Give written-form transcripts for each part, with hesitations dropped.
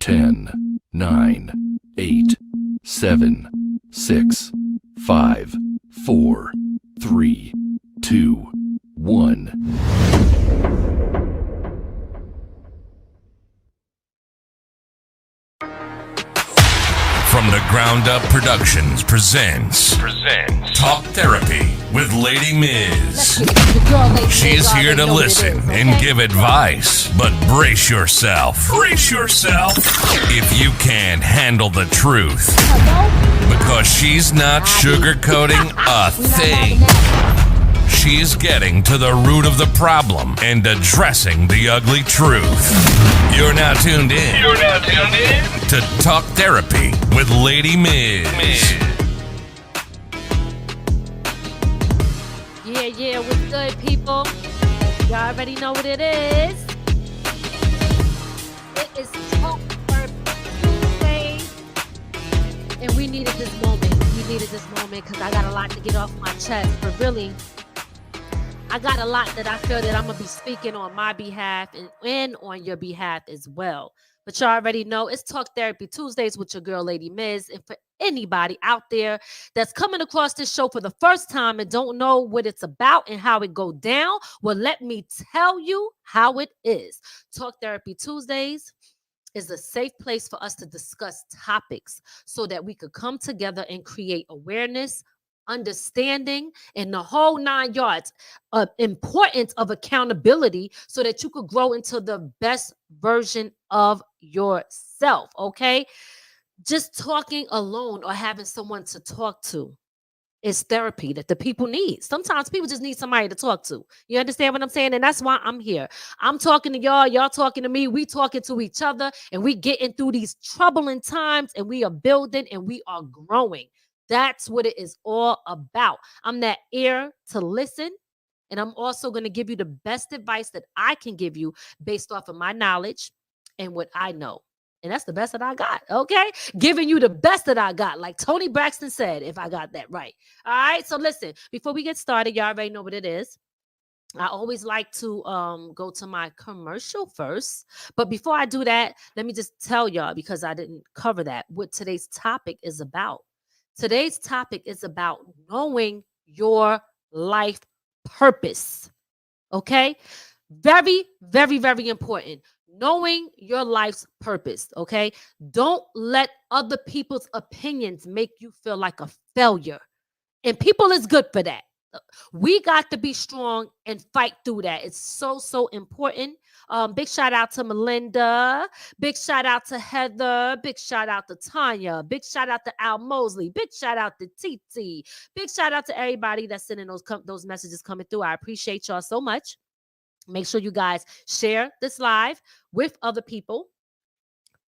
Ten, 9, 8, 7, 6, 5, 4, 3, 2, 1. From the Ground Up Productions presents Talk Therapy with Lady Miz. She's here to listen and give advice, but brace yourself. If you can't handle the truth, because she's not sugarcoating a thing. She's getting to the root of the problem and addressing the ugly truth. You're now tuned in to Talk Therapy with Lady Miz. Yeah, what's good, people? Y'all already know what it is. It is Talk Therapy Tuesday, and we needed this moment. Because I got a lot to get off my chest, but really, I got a lot that I feel that I'm going to be speaking on my behalf and on your behalf as well. But y'all already know it's Talk Therapy Tuesdays with your girl, Lady Miz. And for anybody out there that's coming across this show for the first time and don't know what it's about and how it go down, well, let me tell you how it is. Talk Therapy Tuesdays is a safe place for us to discuss topics so that we could come together and create awareness, understanding, and the whole 9 yards of importance of accountability so that you could grow into the best version of yourself, okay? Just talking alone or having someone to talk to is therapy that the people need. Sometimes people just need somebody to talk to. You understand what I'm saying? And that's why I'm here. I'm talking to y'all, y'all talking to me, we talking to each other, and we getting through these troubling times, and we are building and we are growing. That's what it is all about. I'm that ear to listen, and I'm also going to give you the best advice that I can give you based off of my knowledge and what I know. And that's the best that I got, okay? Giving you the best that I got, like Tony Braxton said, if I got that right. All right, so listen, before we get started, y'all already know what it is. I always like to go to my commercial first. But before I do that, let me just tell y'all, because I didn't cover that, what today's topic is about. Today's topic is about knowing your life purpose, okay? Very, very, very important. Knowing your life's purpose, okay? Don't let other people's opinions make you feel like a failure. And people is good for that. We got to be strong and fight through that. It's so, so important. Big shout out to Melinda. Big shout out to Heather. Big shout out to Tanya. Big shout out to Al Mosley. Big shout out to TT. Big shout out to everybody that's sending those messages coming through. I appreciate y'all so much. Make sure you guys share this live with other people.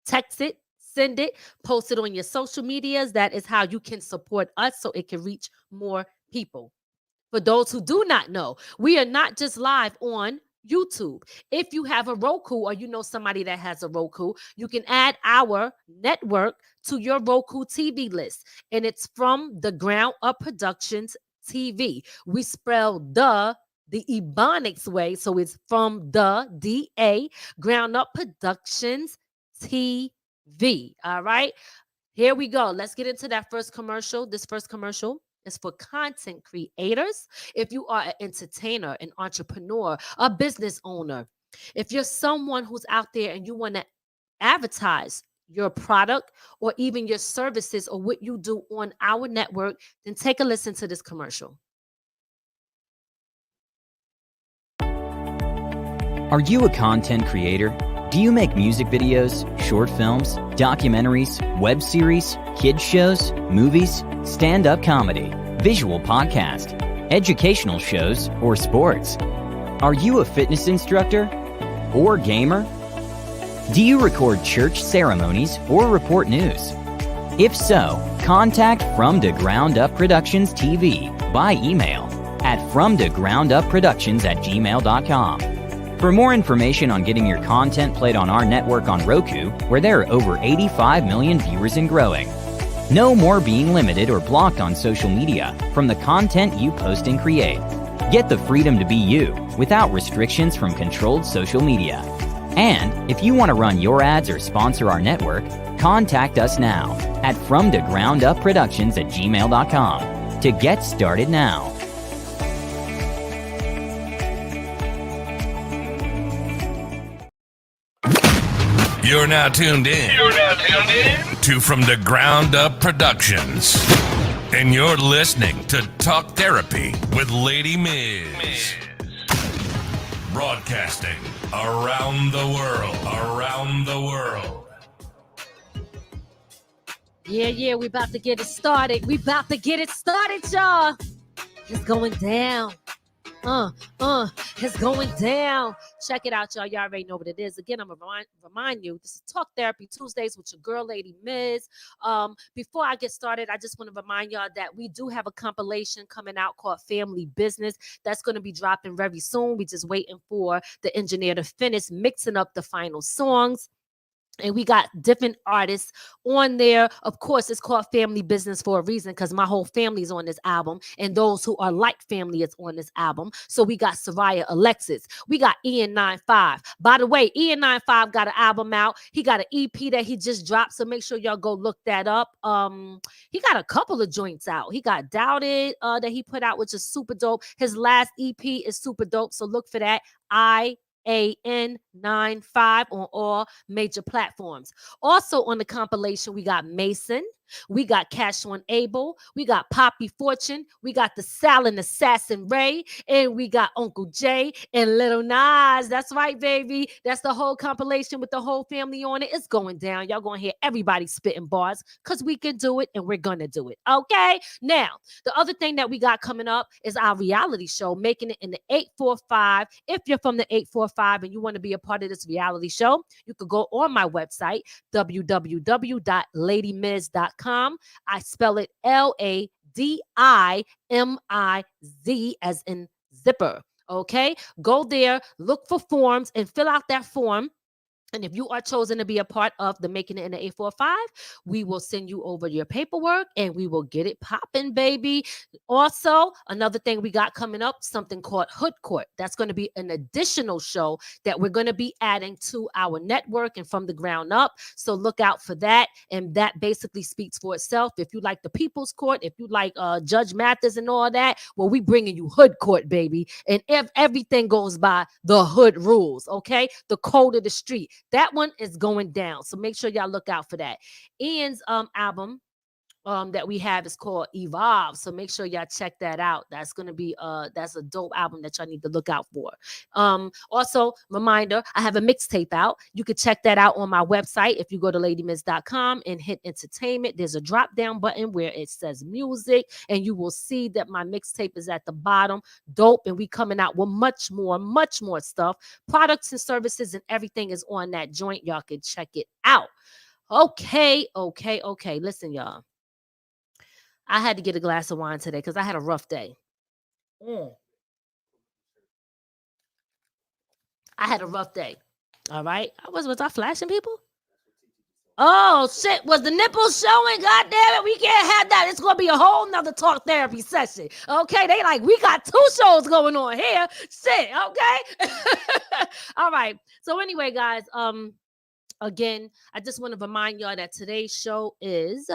Text it, send it, post it on your social medias. That is how you can support us so it can reach more people. For those who do not know, we are not just live on YouTube. If you have a Roku or you know somebody that has a Roku, you can add our network to your Roku TV list. And it's from the Ground Up Productions TV. We spell the Ebonics way. So it's from the DA Ground Up Productions TV. All right. Here we go. Let's get into that first commercial. This first commercial is for content creators. If you are an entertainer, an entrepreneur, a business owner, if you're someone who's out there and you want to advertise your product or even your services or what you do on our network, then take a listen to this commercial. Are you a content creator? Do you make music videos, short films, documentaries, web series, kids shows, movies, stand-up comedy, visual podcast, educational shows, or sports? Are you a fitness instructor or gamer? Do you record church ceremonies or report news? If so, contact From the Ground Up Productions TV by email at fromthegroundupproductions@gmail.com. For more information on getting your content played on our network on Roku, where there are over 85 million viewers and growing, No more being limited or blocked on social media from the content you post and create. Get the freedom to be you without restrictions from controlled social media. And if you want to run your ads or sponsor our network, contact us now at fromtogroundupproductions@gmail.com to get started now. You're now tuned in to From the Ground Up Productions. And you're listening to Talk Therapy with Lady Miz. Broadcasting around the world. Yeah, we about to get it started. Y'all. It's going down. It's going down. Check it out, y'all. Y'all already know what it is. Again, I'm gonna remind you, this is Talk Therapy Tuesdays with your girl, Lady Miz. Before I get started, I just want to remind y'all that we do have a compilation coming out called Family Business. That's going to be dropping very soon. We just waiting for the engineer to finish mixing up the final songs. And we got different artists on there. Of course, it's called Family Business for a reason because my whole family is on this album. And those who are like family is on this album. So we got Soraya Alexis. We got Ian 95. By the way, Ian 95 got an album out. He got an EP that he just dropped. So make sure y'all go look that up. He got a couple of joints out. He got Doubted that he put out, which is super dope. His last EP is super dope. So look for that. AN95 on all major platforms. Also on the compilation, we got Mason, we got Cash on Abel, we got Poppy Fortune, we got the Silent Assassin Ray, and we got Uncle Jay and Little Nas. That's right, baby. That's the whole compilation with the whole family on it. It's going down. Y'all gonna hear everybody spitting bars because we can do it and we're gonna do it. Okay. Now, the other thing that we got coming up is our reality show, Making It in the 845. If you're from the 845 and you want to be a part of this reality show, you could go on my website, www.ladymiz.com. I spell it LADIMIZ as in zipper. Okay, go there, look for forms and fill out that form. And if you are chosen to be a part of the Making It in the 845, we will send you over your paperwork and we will get it popping, baby. Also, another thing we got coming up, something called Hood Court. That's going to be an additional show that we're going to be adding to our network and From the Ground Up. So look out for that. And that basically speaks for itself. If you like the People's Court, if you like Judge Mathis and all that, well, we bringing you Hood Court, baby. And if everything goes by the hood rules, okay? The code of the street. That one is going down. So make sure y'all look out for that. Ian's album that we have is called Evolve. So make sure y'all check that out. That's going to be that's a dope album that y'all need to look out for. Also, reminder, I have a mixtape out. You can check that out on my website. If you go to ladymiz.com and hit entertainment, there's a drop down button where it says music, and you will see that my mixtape is at the bottom. Dope. And we coming out with much more stuff. Products and services and everything is on that joint. Y'all can check it out. Okay. Listen, y'all. I had to get a glass of wine today because I had a rough day. I had a rough day. All right. Was I flashing people? Oh, shit. Was the nipples showing? God damn it. We can't have that. It's going to be a whole nother talk therapy session. Okay. They like, we got 2 shows going on here. Shit. Okay. All right. So anyway, guys, again, I just want to remind y'all that today's show is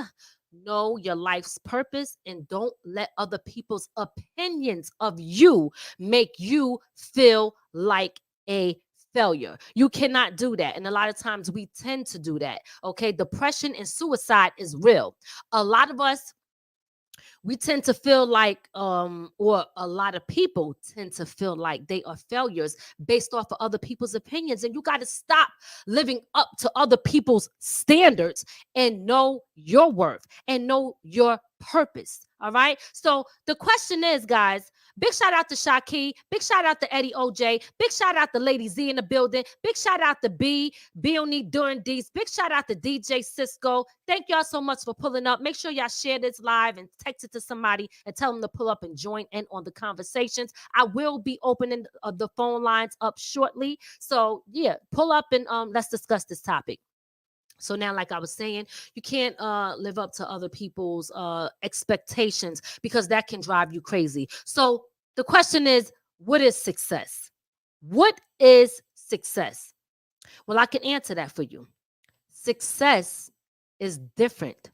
know your life's purpose and don't let other people's opinions of you make you feel like a failure. You cannot do that. And a lot of times we tend to do that. Okay. Depression and suicide is real. A lot of us, we tend to feel like, or a lot of people tend to feel like they are failures based off of other people's opinions. And you got to stop living up to other people's standards and know your worth and know your purpose. All right. So the question is, guys, big shout out to Shaki. Big shout out to Eddie OJ. Big shout out to Lady Z in the building. Big shout out to B on need during these. Big shout out to DJ Cisco. Thank y'all so much for pulling up. Make sure y'all share this live and text it to somebody and tell them to pull up and join in on the conversations. I will be opening the phone lines up shortly. So yeah, pull up and let's discuss this topic. So now, like I was saying, you can't live up to other people's expectations, because that can drive you crazy. So the question is, what is success? What is success? Well, I can answer that for you. Success is different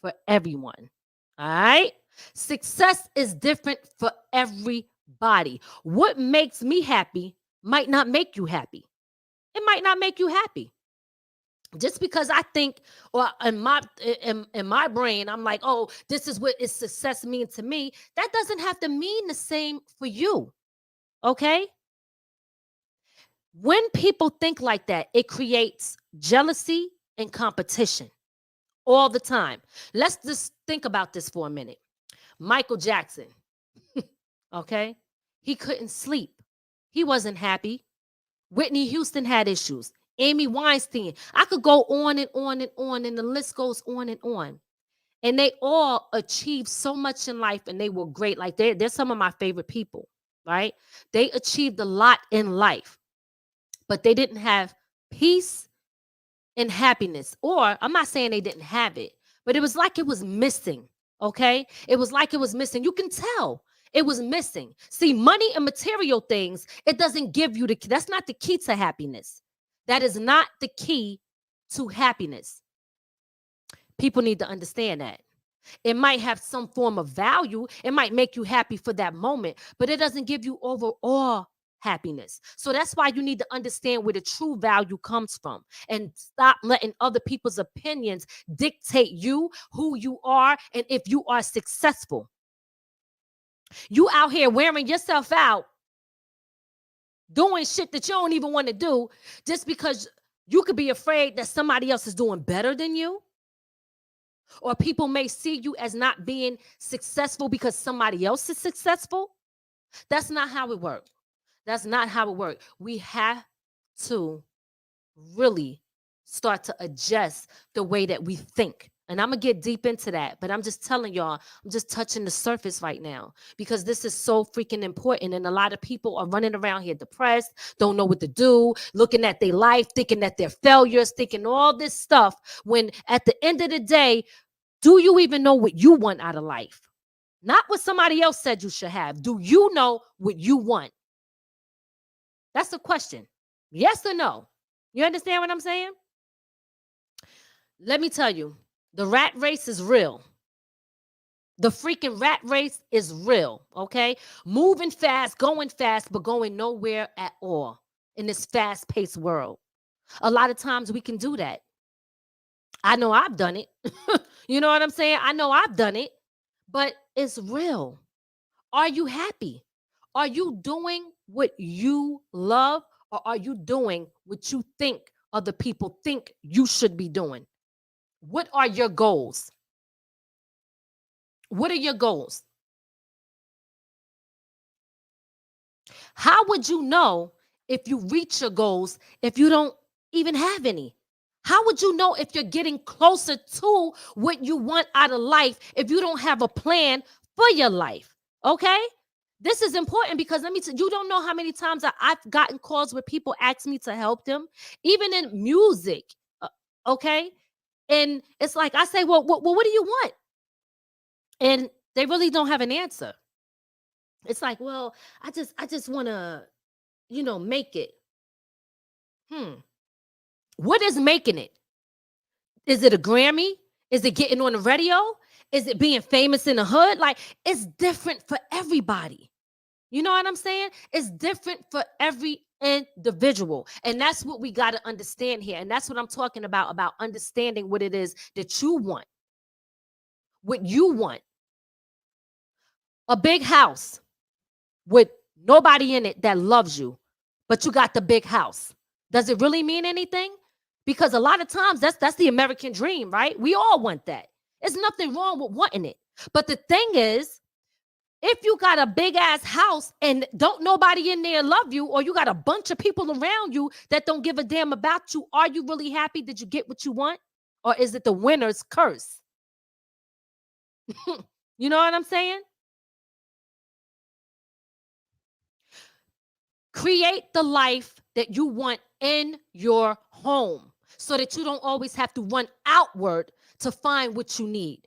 for everyone. All right? Success is different for everybody. What makes me happy might not make you happy. It might not make you happy. Just because I think, or in my brain, I'm like, oh, this is what is success mean to me. That doesn't have to mean the same for you. Okay? When people think like that, it creates jealousy and competition all the time. Let's just think about this for a minute. Michael Jackson, okay? He couldn't sleep. He wasn't happy. Whitney Houston had issues. Amy Weinstein. I could go on and on and on, and the list goes on and on. And they all achieved so much in life, and they were great. Like they're some of my favorite people, right? They achieved a lot in life, but they didn't have peace and happiness. Or I'm not saying they didn't have it, but it was like it was missing, okay? It was like it was missing. You can tell it was missing. See, money and material things, it doesn't give you that's not the key to happiness. That is not the key to happiness. People need to understand that. It might have some form of value. It might make you happy for that moment, but it doesn't give you overall happiness. So that's why you need to understand where the true value comes from, and stop letting other people's opinions dictate you, who you are, and if you are successful. You out here wearing yourself out, doing shit that you don't even want to do, just because you could be afraid that somebody else is doing better than you. Or people may see you as not being successful because somebody else is successful. That's not how it works. That's not how it works. We have to really start to adjust the way that we think. And I'm going to get deep into that, but I'm just telling y'all, I'm just touching the surface right now, because this is so freaking important. And a lot of people are running around here depressed, don't know what to do, looking at their life, thinking that they're failures, thinking all this stuff, when at the end of the day, do you even know what you want out of life? Not what somebody else said you should have. Do you know what you want? That's the question. Yes or no? You understand what I'm saying? Let me tell you, the rat race is real. The freaking rat race is real, okay? Moving fast, but going nowhere at all in this fast-paced world. A lot of times we can do that. I know I've done it. You know what I'm saying? I know I've done it, but it's real. Are you happy? Are you doing what you love, or are you doing what you think other people think you should be doing? What are your goals? What are your goals? How would you know if you reach your goals if you don't even have any? How would you know if you're getting closer to what you want out of life if you don't have a plan for your life? Okay? This is important, because let me tell you, you don't know how many times I've gotten calls where people ask me to help them, even in music. Okay? And it's like, I say, well, what do you want? And they really don't have an answer. It's like, well, I just want to, make it. What is making it? Is it a Grammy? Is it getting on the radio? Is it being famous in the hood? Like, it's different for everybody. You know what I'm saying? It's different for every individual. And that's what we got to understand here. And that's what I'm talking about understanding what it is that you want. What you want. A big house with nobody in it that loves you, but you got the big house. Does it really mean anything? Because a lot of times that's the American dream, right? We all want that. There's nothing wrong with wanting it. But the thing is, if you got a big ass house and don't nobody in there love you, or you got a bunch of people around you that don't give a damn about you, are you really happy? Did you get what you want? Or is it the winner's curse? You know what I'm saying? Create the life that you want in your home. so that you don't always have to run outward to find what you need.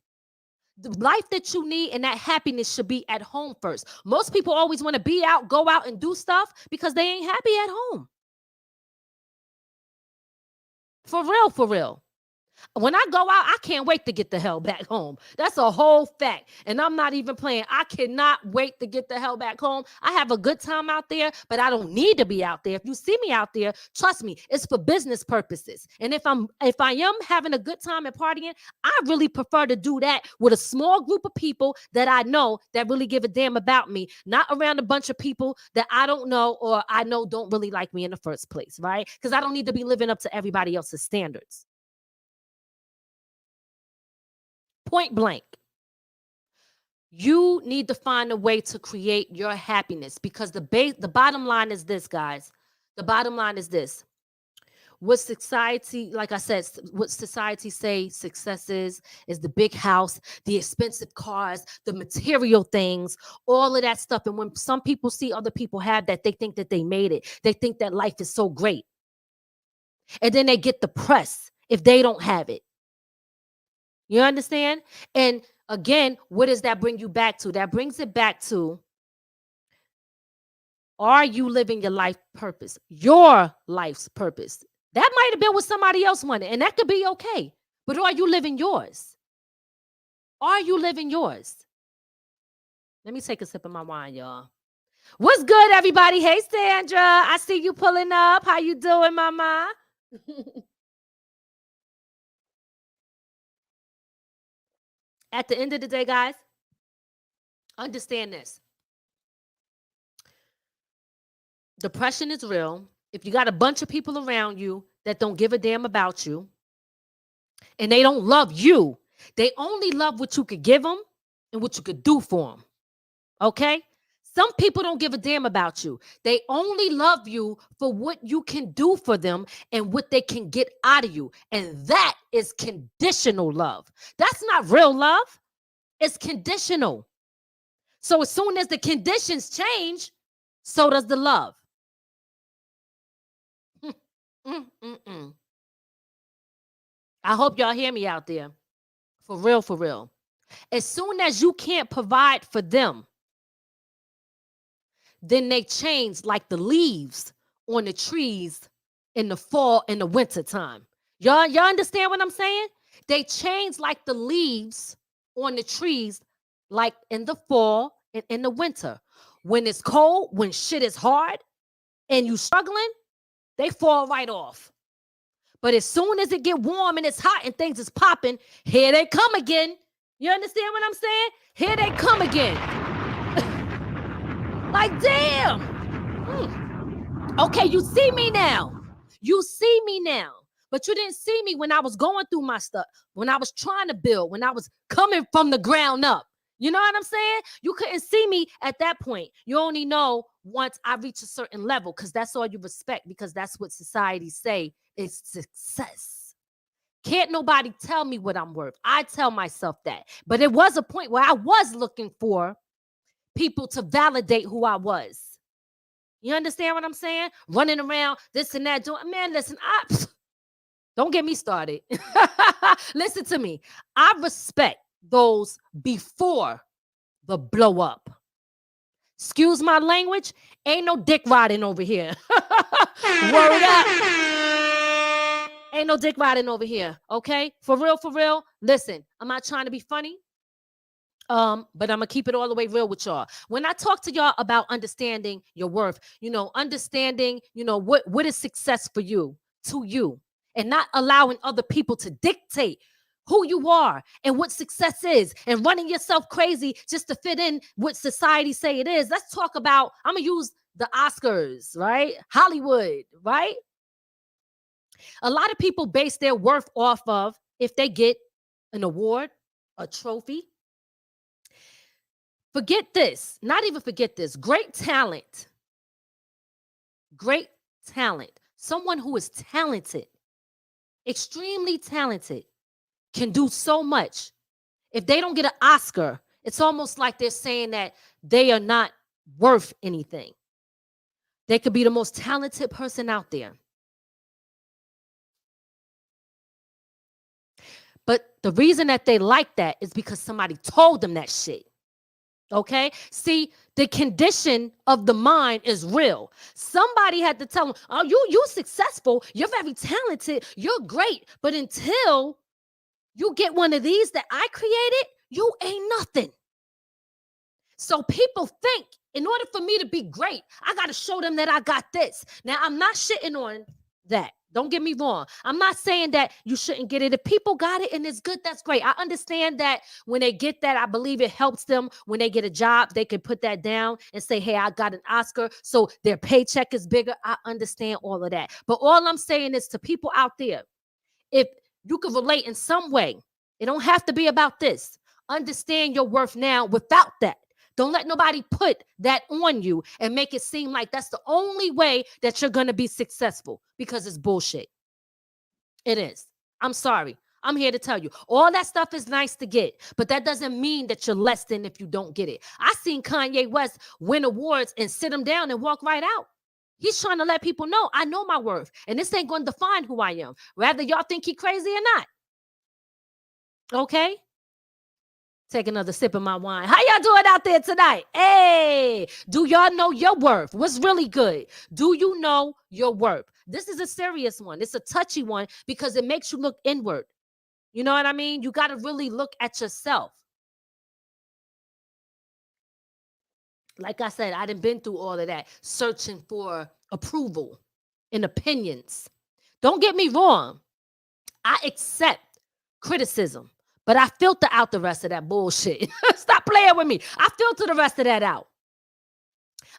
The life that you need and that happiness should be at home first. Most people always want to be out, go out and do stuff because they ain't happy at home. For real, for real. When I go out, I can't wait to get the hell back home. That's a whole fact. And I'm not even playing. I cannot wait to get the hell back home. I have a good time out there, but I don't need to be out there. If you see me out there, trust me, it's for business purposes. And if I am having a good time and partying, I really prefer to do that with a small group of people that I know that really give a damn about me, not around a bunch of people that I don't know or I know don't really like me in the first place, right? Because I don't need to be living up to everybody else's standards. Point blank. You need to find a way to create your happiness because the bottom line is this, guys. The bottom line is this. What society, like I said, what society say success is the big house, the expensive cars, the material things, all of that stuff. And when some people see other people have that, they think that they made it. They think that life is so great. And then they get depressed if they don't have it. You understand? And again, what does that bring you back to? That brings it back to, are you living your life purpose? Your life's purpose. That might have been what somebody else wanted, and that could be okay. But are you living yours? Are you living yours? Let me take a sip of my wine, y'all. What's good, everybody? Hey, Sandra. I see you pulling up. How you doing, mama? At the end of the day, guys, understand this. Depression is real. If you got a bunch of people around you that don't give a damn about you and they don't love you, they only love what you could give them and what you could do for them. Okay? Some people don't give a damn about you. They only love you for what you can do for them and what they can get out of you. And that is conditional love. That's not real love. It's conditional. So as soon as the conditions change, so does the love. I hope y'all hear me out there. For real, for real. As soon as you can't provide for them, then they change like the leaves on the trees in the fall and the winter time. Y'all understand what I'm saying? They change like the leaves on the trees, like in the fall and in the winter. When it's cold, when shit is hard and you struggling, they fall right off. But as soon as it get warm and it's hot and things is popping, here they come again. You understand what I'm saying? Here they come again. Like, damn. Okay, you see me now. You see me now. But you didn't see me when I was going through my stuff, when I was trying to build, when I was coming from the ground up. You know what I'm saying? You couldn't see me at that point. You only know once I reach a certain level because that's all you respect, because that's what society say is success. Can't nobody tell me what I'm worth. I tell myself that. But it was a point where I was looking for people to validate who I was. You understand what I'm saying? Running around, this and that. Man, listen, don't get me started. Listen to me. I respect those before the blow up. Excuse my language. Ain't no dick riding over here. Word up. Ain't no dick riding over here. Okay? For real, for real. Listen, I'm not trying to be funny. But I'm gonna keep it all the way real with y'all. When I talk to y'all about understanding your worth, understanding, what is success for you, to you, and not allowing other people to dictate who you are and what success is, and running yourself crazy just to fit in what society say it is. Let's talk about, I'm gonna use the Oscars, right? Hollywood, right? A lot of people base their worth off of if they get an award, a trophy. Forget this. Not even forget this. Great talent. Great talent. Someone who is talented, extremely talented, can do so much. If they don't get an Oscar, it's almost like they're saying that they are not worth anything. They could be the most talented person out there. The reason that they like that is because somebody told them that shit. Okay? See, the condition of the mind is real. Somebody had to tell them, oh, you successful, you're very talented, you're great. But until you get one of these that I created, you ain't nothing. So people think in order for me to be great, I got to show them that I got this. Now, I'm not shitting on that. Don't get me wrong. I'm not saying that you shouldn't get it. If people got it and it's good, that's great. I understand that when they get that, I believe it helps them. When they get a job, they can put that down and say, hey, I got an Oscar, so their paycheck is bigger. I understand all of that. But all I'm saying is to people out there, if you can relate in some way, it don't have to be about this. Understand your worth now without that. Don't let nobody put that on you and make it seem like that's the only way that you're going to be successful, because it's bullshit. It is. I'm sorry. I'm here to tell you. All that stuff is nice to get, but that doesn't mean that you're less than if you don't get it. I seen Kanye West win awards and sit him down and walk right out. He's trying to let people know, I know my worth, and this ain't going to define who I am. Whether y'all think he crazy or not. Okay? Take another sip of my wine. How y'all doing out there tonight? Hey, do y'all know your worth? What's really good? Do you know your worth? This is a serious one. It's a touchy one because it makes you look inward. You know what I mean? You got to really look at yourself. Like I said, I done been through all of that, searching for approval and opinions. Don't get me wrong. I accept criticism. But I filter out the rest of that bullshit. Stop playing with me. I filter the rest of that out.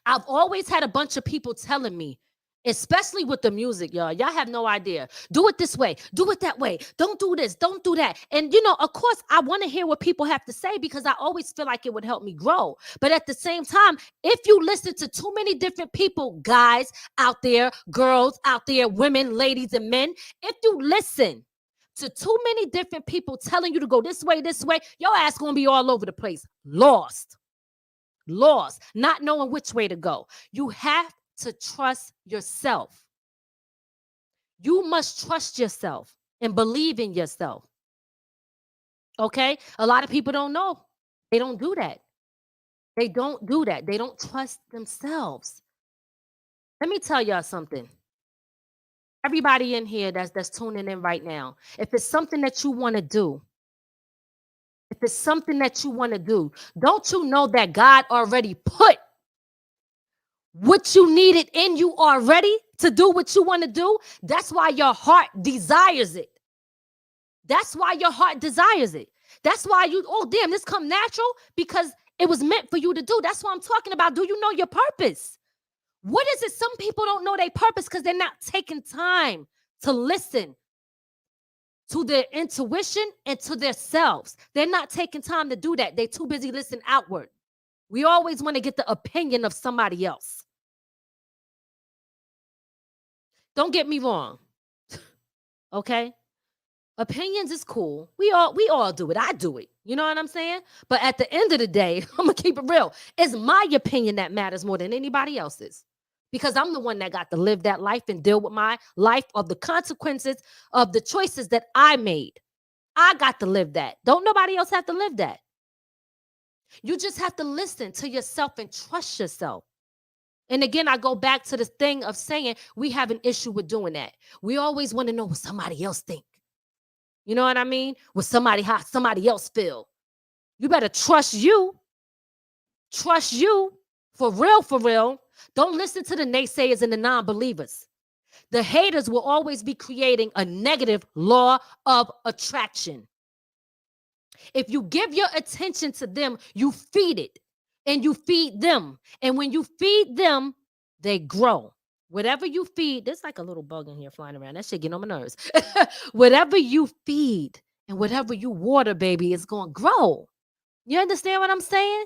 I've always had a bunch of people telling me, especially with the music, y'all. Y'all have no idea. Do it this way. Do it that way. Don't do this. Don't do that. And, you know, of course, I want to hear what people have to say because I always feel like it would help me grow. But at the same time, if you listen to too many different people, guys out there, girls out there, women, ladies, and men, if you listen to too many different people telling you to go this way, your ass gonna be all over the place. Lost, not knowing which way to go. You have to trust yourself. You must trust yourself and believe in yourself. Okay? A lot of people don't know. They don't do that. They don't do that. They don't trust themselves. Let me tell y'all something. Everybody in here that's tuning in right now, if it's something that you want to do, don't you know that God already put what you needed in you already to do what you want to do? That's why your heart desires it. That's why you, oh, damn, this come natural because it was meant for you to do. That's what I'm talking about. Do you know your purpose? What is it? Some people don't know their purpose because they're not taking time to listen to their intuition and to themselves. They're not taking time to do that. They're too busy listening outward. We always want to get the opinion of somebody else. Don't get me wrong. Okay? Opinions is cool. We all do it. I do it. You know what I'm saying? But at the end of the day, I'm going to keep it real. It's my opinion that matters more than anybody else's. Because I'm the one that got to live that life and deal with my life of the consequences of the choices that I made. I got to live that. Don't nobody else have to live that. You just have to listen to yourself and trust yourself. And again, I go back to the thing of saying we have an issue with doing that. We always want to know what somebody else think. You know what I mean? How somebody else feel. You better trust you. Trust you. For real. Don't listen to the naysayers and the non-believers. The haters will always be creating a negative law of attraction. If you give your attention to them, you feed it and you feed them. And when you feed them, they grow. Whatever you feed, there's like a little bug in here flying around. That shit getting on my nerves. Whatever you feed and whatever you water, baby, it's going to grow. You understand what I'm saying?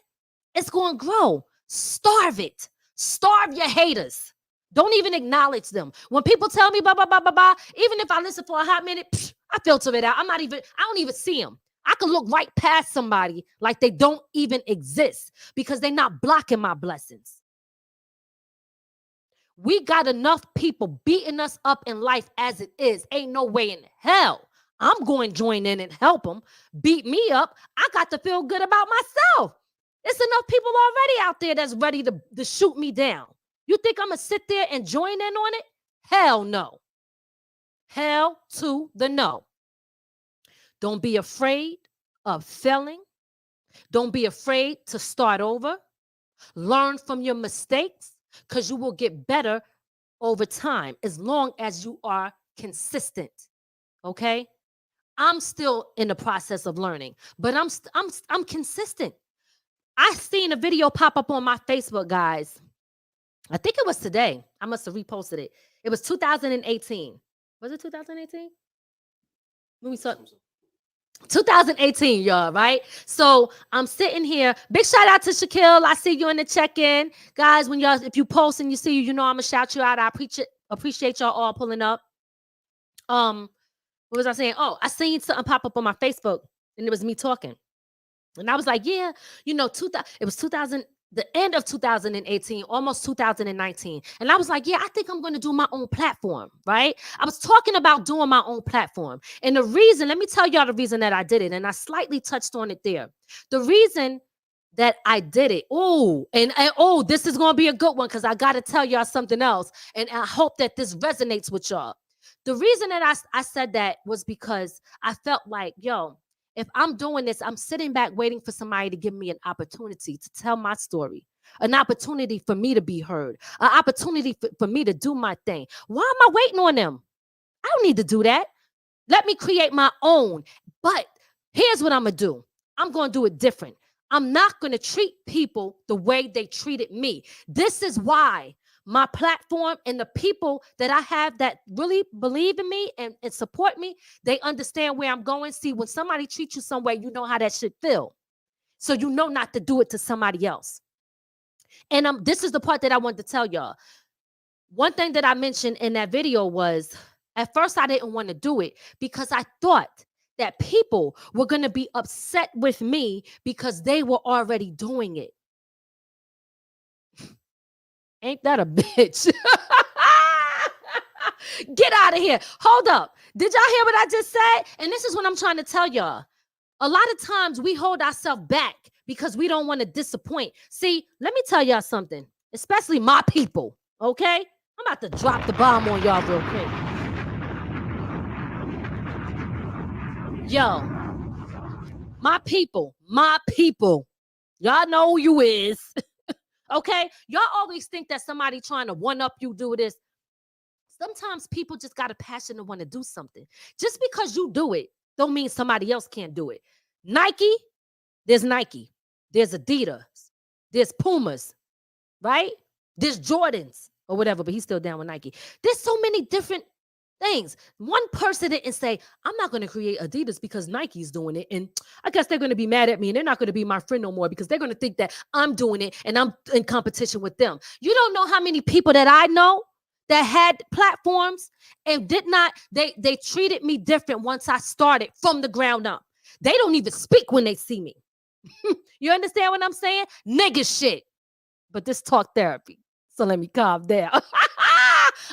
It's going to grow. Starve it. Starve your haters. Don't even acknowledge them. When people tell me blah, blah, blah, blah, blah, even if I listen for a hot minute, I filter it out. I don't even see them. I can look right past somebody like they don't even exist because they're not blocking my blessings. We got enough people beating us up in life as it is. Ain't no way in hell I'm going to join in and help them beat me up. I got to feel good about myself. It's enough people already out there that's ready to shoot me down. You think I'm going to sit there and join in on it? Hell no. Hell to the no. Don't be afraid of failing. Don't be afraid to start over. Learn from your mistakes because you will get better over time as long as you are consistent. Okay? I'm still in the process of learning, but I'm consistent. I seen a video pop up on my Facebook, guys. I think it was today. I must have reposted it. It was 2018. Was it 2018? When we saw 2018, y'all, right? So I'm sitting here. Big shout out to Shaquille. I see you in the check-in. Guys, when y'all, if you post and you see you know I'm gonna shout you out. I appreciate y'all all pulling up. What was I saying? Oh, I seen something pop up on my Facebook, and it was me talking. And I was like, yeah, you know, it was 2000, the end of 2018, almost 2019. And I was like, yeah, I think I'm going to do my own platform, right? I was talking about doing my own platform. And the reason, let me tell y'all the reason that I did it. And I slightly touched on it there. The reason that I did it. Oh, this is going to be a good one because I got to tell y'all something else. And I hope that this resonates with y'all. The reason that I said that was because I felt like, yo, if I'm doing this, I'm sitting back waiting for somebody to give me an opportunity to tell my story, an opportunity for me to be heard, an opportunity for me to do my thing. Why am I waiting on them? I don't need to do that. Let me create my own. But here's what I'm going to do. I'm going to do it different. I'm not going to treat people the way they treated me. This is why my platform and the people that I have that really believe in me and support me, they understand where I'm going. See, when somebody treats you some way, you know how that should feel. So you know not to do it to somebody else. And this is the part that I wanted to tell y'all. One thing that I mentioned in that video was, at first I didn't want to do it because I thought that people were going to be upset with me because they were already doing it. Ain't that a bitch? Get out of here. Hold up. Did y'all hear what I just said? And this is what I'm trying to tell y'all. A lot of times we hold ourselves back because we don't want to disappoint. See, let me tell y'all something, especially my people, okay? I'm about to drop the bomb on y'all real quick. Yo, my people. Y'all know who you is. Okay, y'all always think that somebody trying to one-up you do this. Sometimes people just got a passion to want to do something. Just because you do it, don't mean somebody else can't do it. Nike, there's Adidas, there's Pumas, right? There's Jordans or whatever, but he's still down with Nike. There's so many different things. One person didn't say, I'm not going to create Adidas because Nike's doing it. And I guess they're going to be mad at me and they're not going to be my friend no more because they're going to think that I'm doing it and I'm in competition with them. You don't know how many people that I know that had platforms and they treated me different once I started from the ground up. They don't even speak when they see me. You understand what I'm saying? Nigga shit. But this talk therapy. So let me calm down.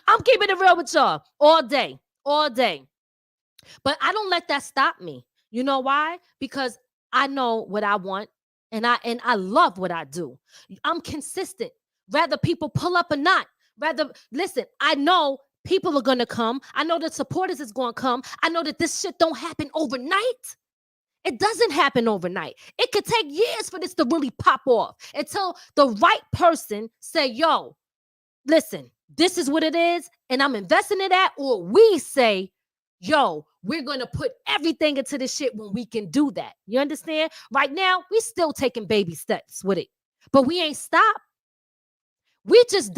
I'm keeping it real with y'all all day. But I don't let that stop me. You know why? Because I know what I want and I love what I do. I'm consistent. Whether people pull up or not. Listen, I know people are going to come. I know the supporters is going to come. I know that this shit don't happen overnight. It doesn't happen overnight. It could take years for this to really pop off until the right person say, yo, listen, this is what it is, and I'm investing in that. Or we say, yo, we're going to put everything into this shit when we can do that. You understand? Right now, we still taking baby steps with it, but we ain't stopped. We just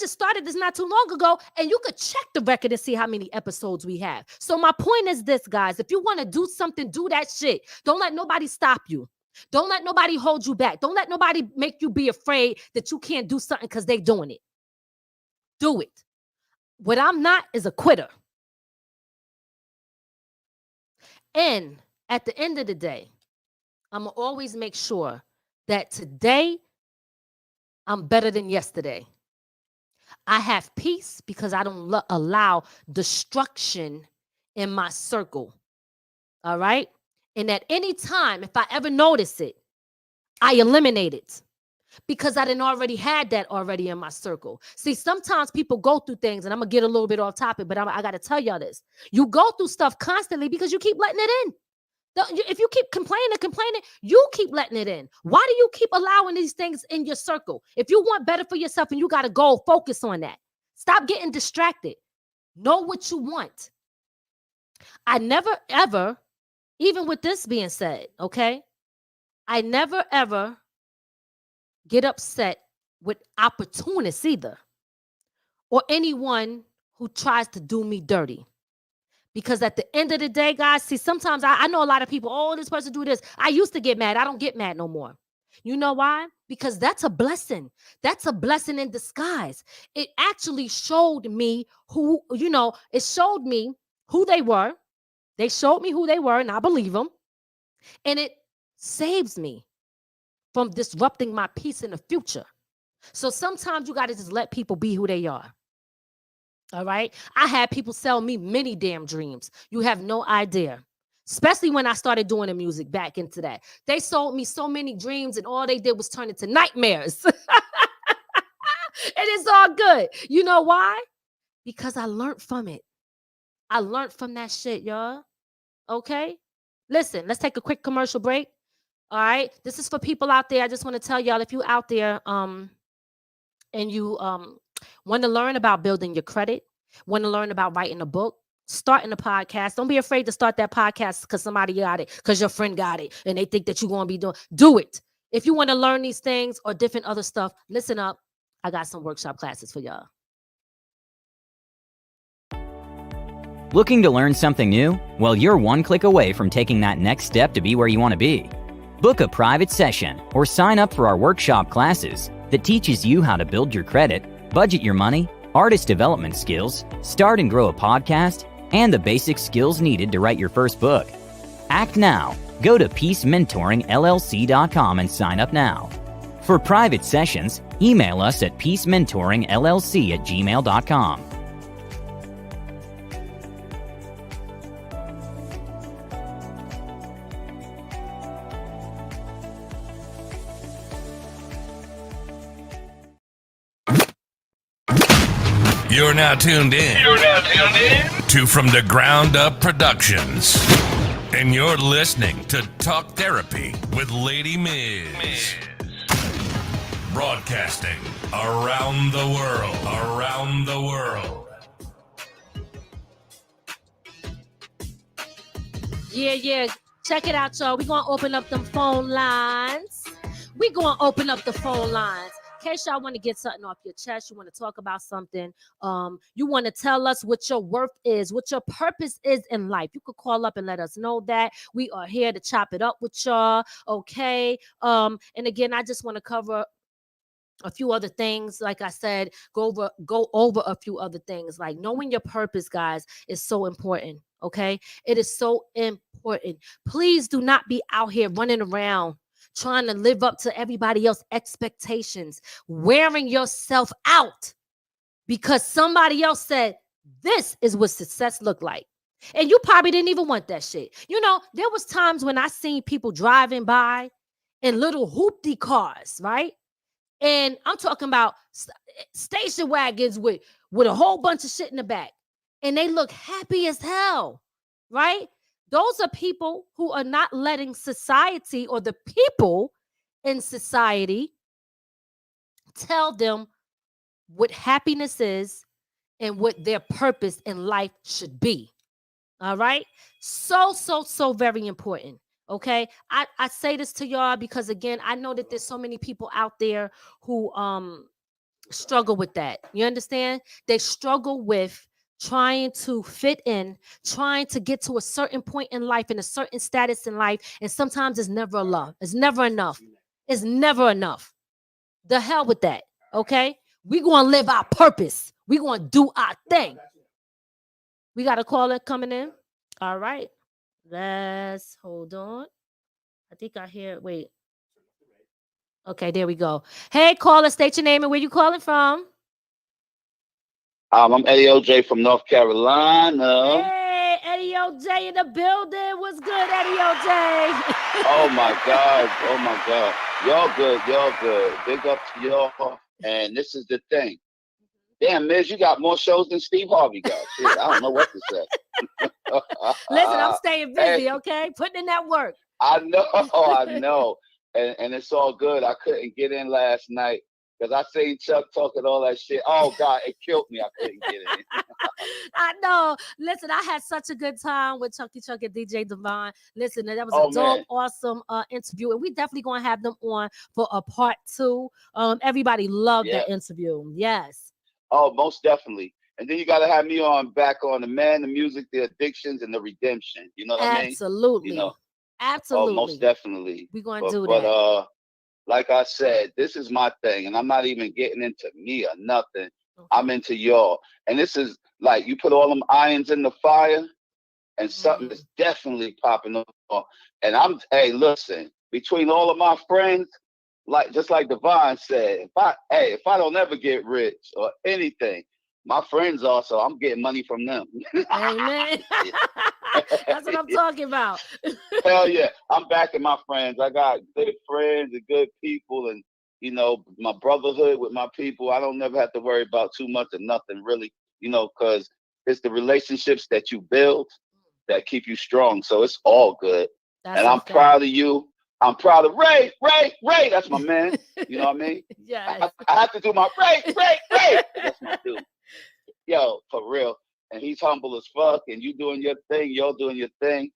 started this not too long ago, and you could check the record and see how many episodes we have. So my point is this, guys. If you want to do something, do that shit. Don't let nobody stop you. Don't let nobody hold you back. Don't let nobody make you be afraid that you can't do something because they doing it. Do it. What I'm not is a quitter. And at the end of the day, I'm going to always make sure that today I'm better than yesterday. I have peace because I don't allow destruction in my circle. All right. And at any time, if I ever notice it, I eliminate it because I didn't already had that already in my circle. See, sometimes people go through things, and I'm going to get a little bit off topic, but I got to tell y'all this. You go through stuff constantly because you keep letting it in. If you keep complaining, you keep letting it in. Why do you keep allowing these things in your circle? If you want better for yourself and you got a goal, focus on that. Stop getting distracted. Know what you want. I never, ever, even with this being said, okay, I never, ever get upset with opportunists either, or anyone who tries to do me dirty. Because at the end of the day, guys, see, sometimes I know a lot of people, oh, this person do this. I used to get mad. I don't get mad no more. You know why? Because that's a blessing. That's a blessing in disguise. It actually showed me it showed me who they were. They showed me who they were, and I believe them. And it saves me from disrupting my peace in the future. So sometimes you got to just let people be who they are. All right. I had people sell me many damn dreams. You have no idea. Especially when I started doing the music back into that. They sold me so many dreams, and all they did was turn into nightmares. And it's all good. You know why? Because I learned from it. I learned from that shit, y'all. Okay. Listen, let's take a quick commercial break. All right. This is for people out there. I just want to tell y'all, if you out there and you want to learn about building your credit, want to learn about writing a book, starting a podcast. Don't be afraid to start that podcast because somebody got it, because your friend got it, and they think that you're going to be doing. Do it. If you want to learn these things or different other stuff, listen up. I got some workshop classes for y'all. Looking to learn something new? Well, you're one click away from taking that next step to be where you want to be. Book a private session or sign up for our workshop classes that teaches you how to build your credit, budget your money, artist development skills, start and grow a podcast, and the basic skills needed to write your first book. Act now. Go to peacementoringllc.com and sign up now. For private sessions, email us at peacementoringllc@gmail.com. You're now tuned in to From the Ground Up Productions. And you're listening to Talk Therapy with Lady Miz. Broadcasting around the world. Yeah. Check it out, y'all. We're going to open up them phone lines. In case y'all want to get something off your chest, you want to talk about something, you want to tell us what your worth is, what your purpose is in life, you could call up and let us know that. We are here to chop it up with y'all, okay? And again, I just want to cover a few other things. Like I said, go over a few other things. Like knowing your purpose, guys, is so important, okay? It is so important. Please do not be out here running around trying to live up to everybody else's expectations, wearing yourself out because somebody else said this is what success looked like. And you probably didn't even want that shit. You know, there was times when I seen people driving by in little hoopty cars, right? And I'm talking about station wagons with a whole bunch of shit in the back. And they look happy as hell, right? Those are people who are not letting society or the people in society tell them what happiness is and what their purpose in life should be. All right? So very important. Okay? I say this to y'all because, again, I know that there's so many people out there who struggle with that. You understand? They struggle with trying to fit in, trying to get to a certain point in life and a certain status in life. And sometimes it's never enough. It's never enough. It's never enough. The hell with that. Okay? We're going to live our purpose. We're going to do our thing. We got a caller coming in. All right. Let's hold on. I think I hear, wait. Okay, there we go. Hey, caller, state your name and where you calling from. I'm Eddie OJ from North Carolina. Hey, Eddie OJ in the building. What's good, Eddie OJ? Oh my God. Y'all good. Big up to y'all. And this is the thing. Damn, Miz, you got more shows than Steve Harvey got. Shit, I don't know what to say. Listen, I'm staying busy, okay? Putting in that work. I know. And it's all good. I couldn't get in last night because I seen Chuck talking all that shit. Oh God, it killed me. I couldn't get in. I know. Listen, I had such a good time with Chucky Chuck and DJ Devon. Listen, that was a dope, awesome interview, and we definitely gonna have them on for a part 2. Everybody loved that interview. Yes. Oh, most definitely. And then you got to have me back on the man, the music, the addictions, and the redemption. You know what I mean? Absolutely. You know, absolutely. Oh, most definitely. We're going to do that. But like I said, this is my thing, and I'm not even getting into me or nothing. Okay. I'm into y'all. And this is like, you put all them irons in the fire, and something is definitely popping off. And hey, listen, between all of my friends, just like Devon said, if I don't ever get rich or anything, my friends also, I'm getting money from them. Amen. That's what I'm talking about. Hell yeah. I'm backing my friends. I got good friends and good people, and my brotherhood with my people. I don't never have to worry about too much or nothing really, because it's the relationships that you build that keep you strong. So it's all good. And I'm proud of you. I'm proud of Ray. That's my man. You know what I mean? Yeah. I have to do my Ray. That's my dude. Yo, for real. And he's humble as fuck. And you doing your thing. Y'all doing your thing.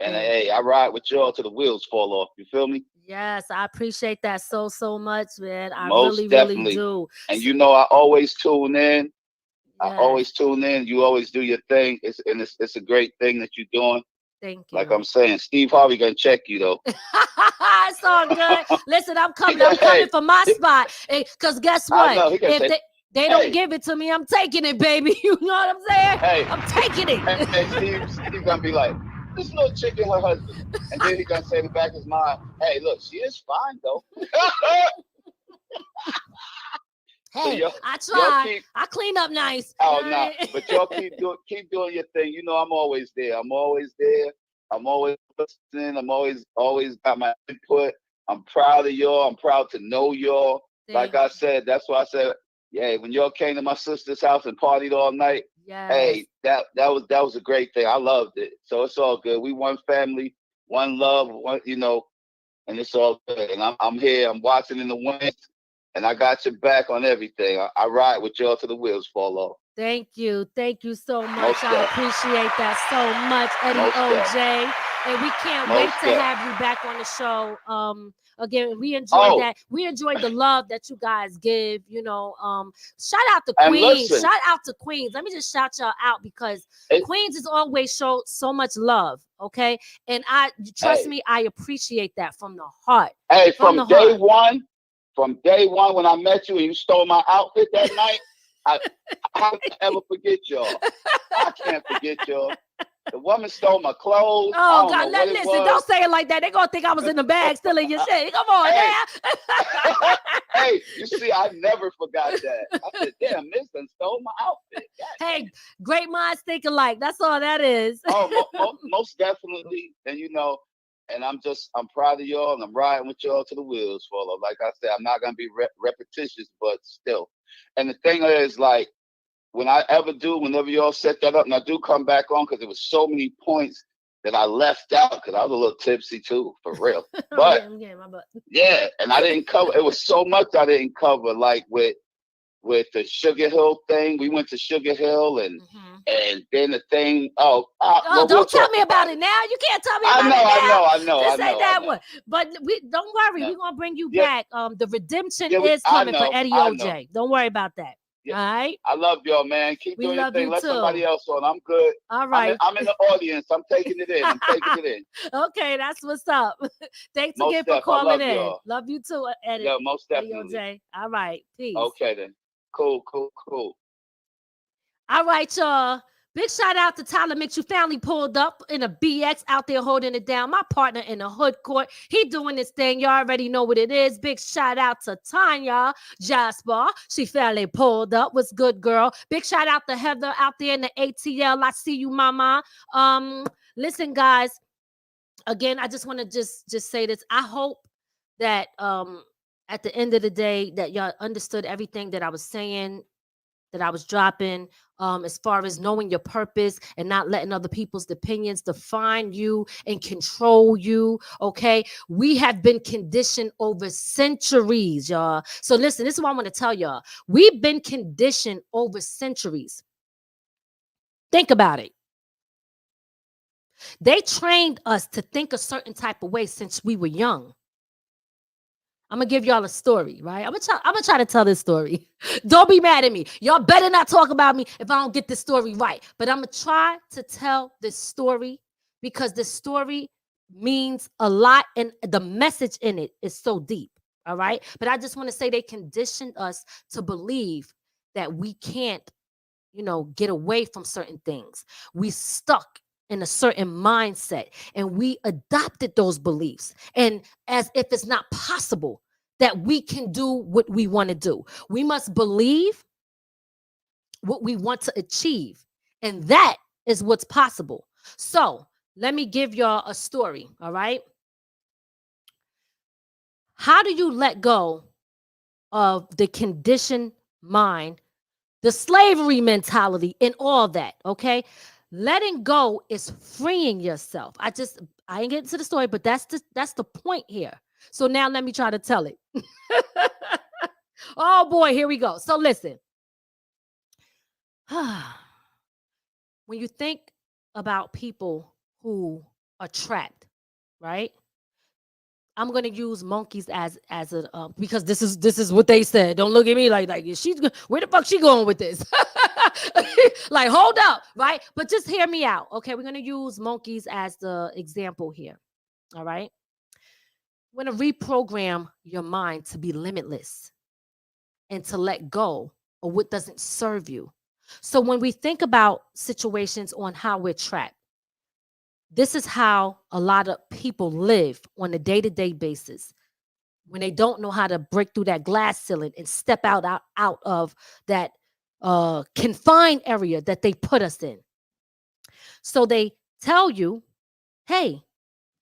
And hey, I ride with y'all till the wheels fall off. You feel me? Yes, I appreciate that so much, man. I Most really definitely do. And I always tune in. Yes. I always tune in. You always do your thing. It's a great thing that you're doing. Thank you. Like I'm saying, Steve Harvey gonna check you though. It's all good. Listen, I'm coming for my spot. Because guess what? If they don't give it to me, I'm taking it, baby. You know what I'm saying? Hey, I'm taking it. Hey, Steve gonna be like, this little chick and her husband. And then he gonna say in the back of his mind, hey, look, she is fine though. Hey, so I try. I clean up nice. Oh no, but y'all keep doing your thing. I'm always there. I'm always listening. I'm always got my input. I'm proud of y'all. I'm proud to know y'all. Like I said, that's why I said, yeah, when y'all came to my sister's house and partied all night, hey, that was a great thing. I loved it. So it's all good. We one family, one love, and it's all good. And I'm here. I'm watching in the wings. And I got your back on everything. I ride with y'all till the wheels fall off. Thank you so much. I appreciate that so much, Eddie OJ. And we can't wait to have you back on the show. Again, we enjoyed that. We enjoyed the love that you guys give. Shout out to Queens. Shout out to Queens. Let me just shout y'all out because Queens is always showed so much love. Okay, and trust me, I appreciate that from the heart. Hey, from day one when I met you and you stole my outfit that night, I can't ever forget y'all. I can't forget y'all. The woman stole my clothes. Oh God! Listen, don't say it like that. They're gonna think I was in the bag stealing your shit. Come on, now. Hey, you see, I never forgot that. I said, "Damn, Miss done stole my outfit." God, hey, great minds think alike. That's all that is. Most definitely, and and I'm proud of y'all, and I'm riding with y'all till the wheels fall off. Like I said, I'm not gonna be repetitious, but still. And the thing is, like, whenever y'all set that up, and I do come back on because there was so many points that I left out because I was a little tipsy too, for real. But yeah, and I didn't cover. It was so much I didn't cover, like with the Sugar Hill thing. We went to Sugar Hill and then the thing. Well, don't tell me about it now. You can't tell me about it now. I know. Just say that one. But don't worry. We're gonna bring you back. The redemption is coming for Eddie OJ. Don't worry about that. Yeah. All right. I love y'all, man. Keep doing your thing. Let somebody else on. I'm good. All right. I'm in the audience. I'm taking it in. Okay, that's what's up. Thanks again for calling in. Y'all. Love you too, Eddie. Yeah, most definitely. OJ. All right. Peace. Okay then. Cool. All right, y'all. Big shout out to Tyler Mix. You finally pulled up in a BX out there holding it down. My partner in the hood court. He doing this thing. You already know what it is. Big shout out to Tanya Jasper. She finally pulled up. What's good, girl? Big shout out to Heather out there in the ATL. I see you, mama. Listen, guys. Again, I just want to just say this. I hope that at the end of the day that y'all understood everything that I was saying, that I was dropping, as far as knowing your purpose and not letting other people's opinions define you and control you, okay? We have been conditioned over centuries, y'all. So listen, this is what I want to tell y'all. We've been conditioned over centuries. Think about it. They trained us to think a certain type of way since we were young. I'm going to give y'all a story, right? I'm gonna try to tell this story. Don't be mad at me. Y'all better not talk about me if I don't get this story right. But I'm going to try to tell this story because this story means a lot and the message in it is so deep, all right? But I just want to say they conditioned us to believe that we can't, get away from certain things. We stuck in a certain mindset and we adopted those beliefs, and as if it's not possible that we can do what we want to do. We must believe what we want to achieve, and that is what's possible. So let me give y'all a story, all right? How do you let go of the conditioned mind, the slavery mentality, and all that, okay? Letting go is freeing yourself. I ain't getting to the story, but that's the point here. So now let me try to tell it. Oh boy, here we go. So listen. When you think about people who are trapped, right? I'm gonna use monkeys as a because this is what they said. Don't look at me like she's where the fuck she going with this? Like, hold up, right? But just hear me out, okay? We're gonna use monkeys as the example here. All right. We're gonna reprogram your mind to be limitless and to let go of what doesn't serve you. So when we think about situations on how we're trapped, this is how a lot of people live on a day-to-day basis when they don't know how to break through that glass ceiling and step out of that confined area that they put us in. So they tell you, hey,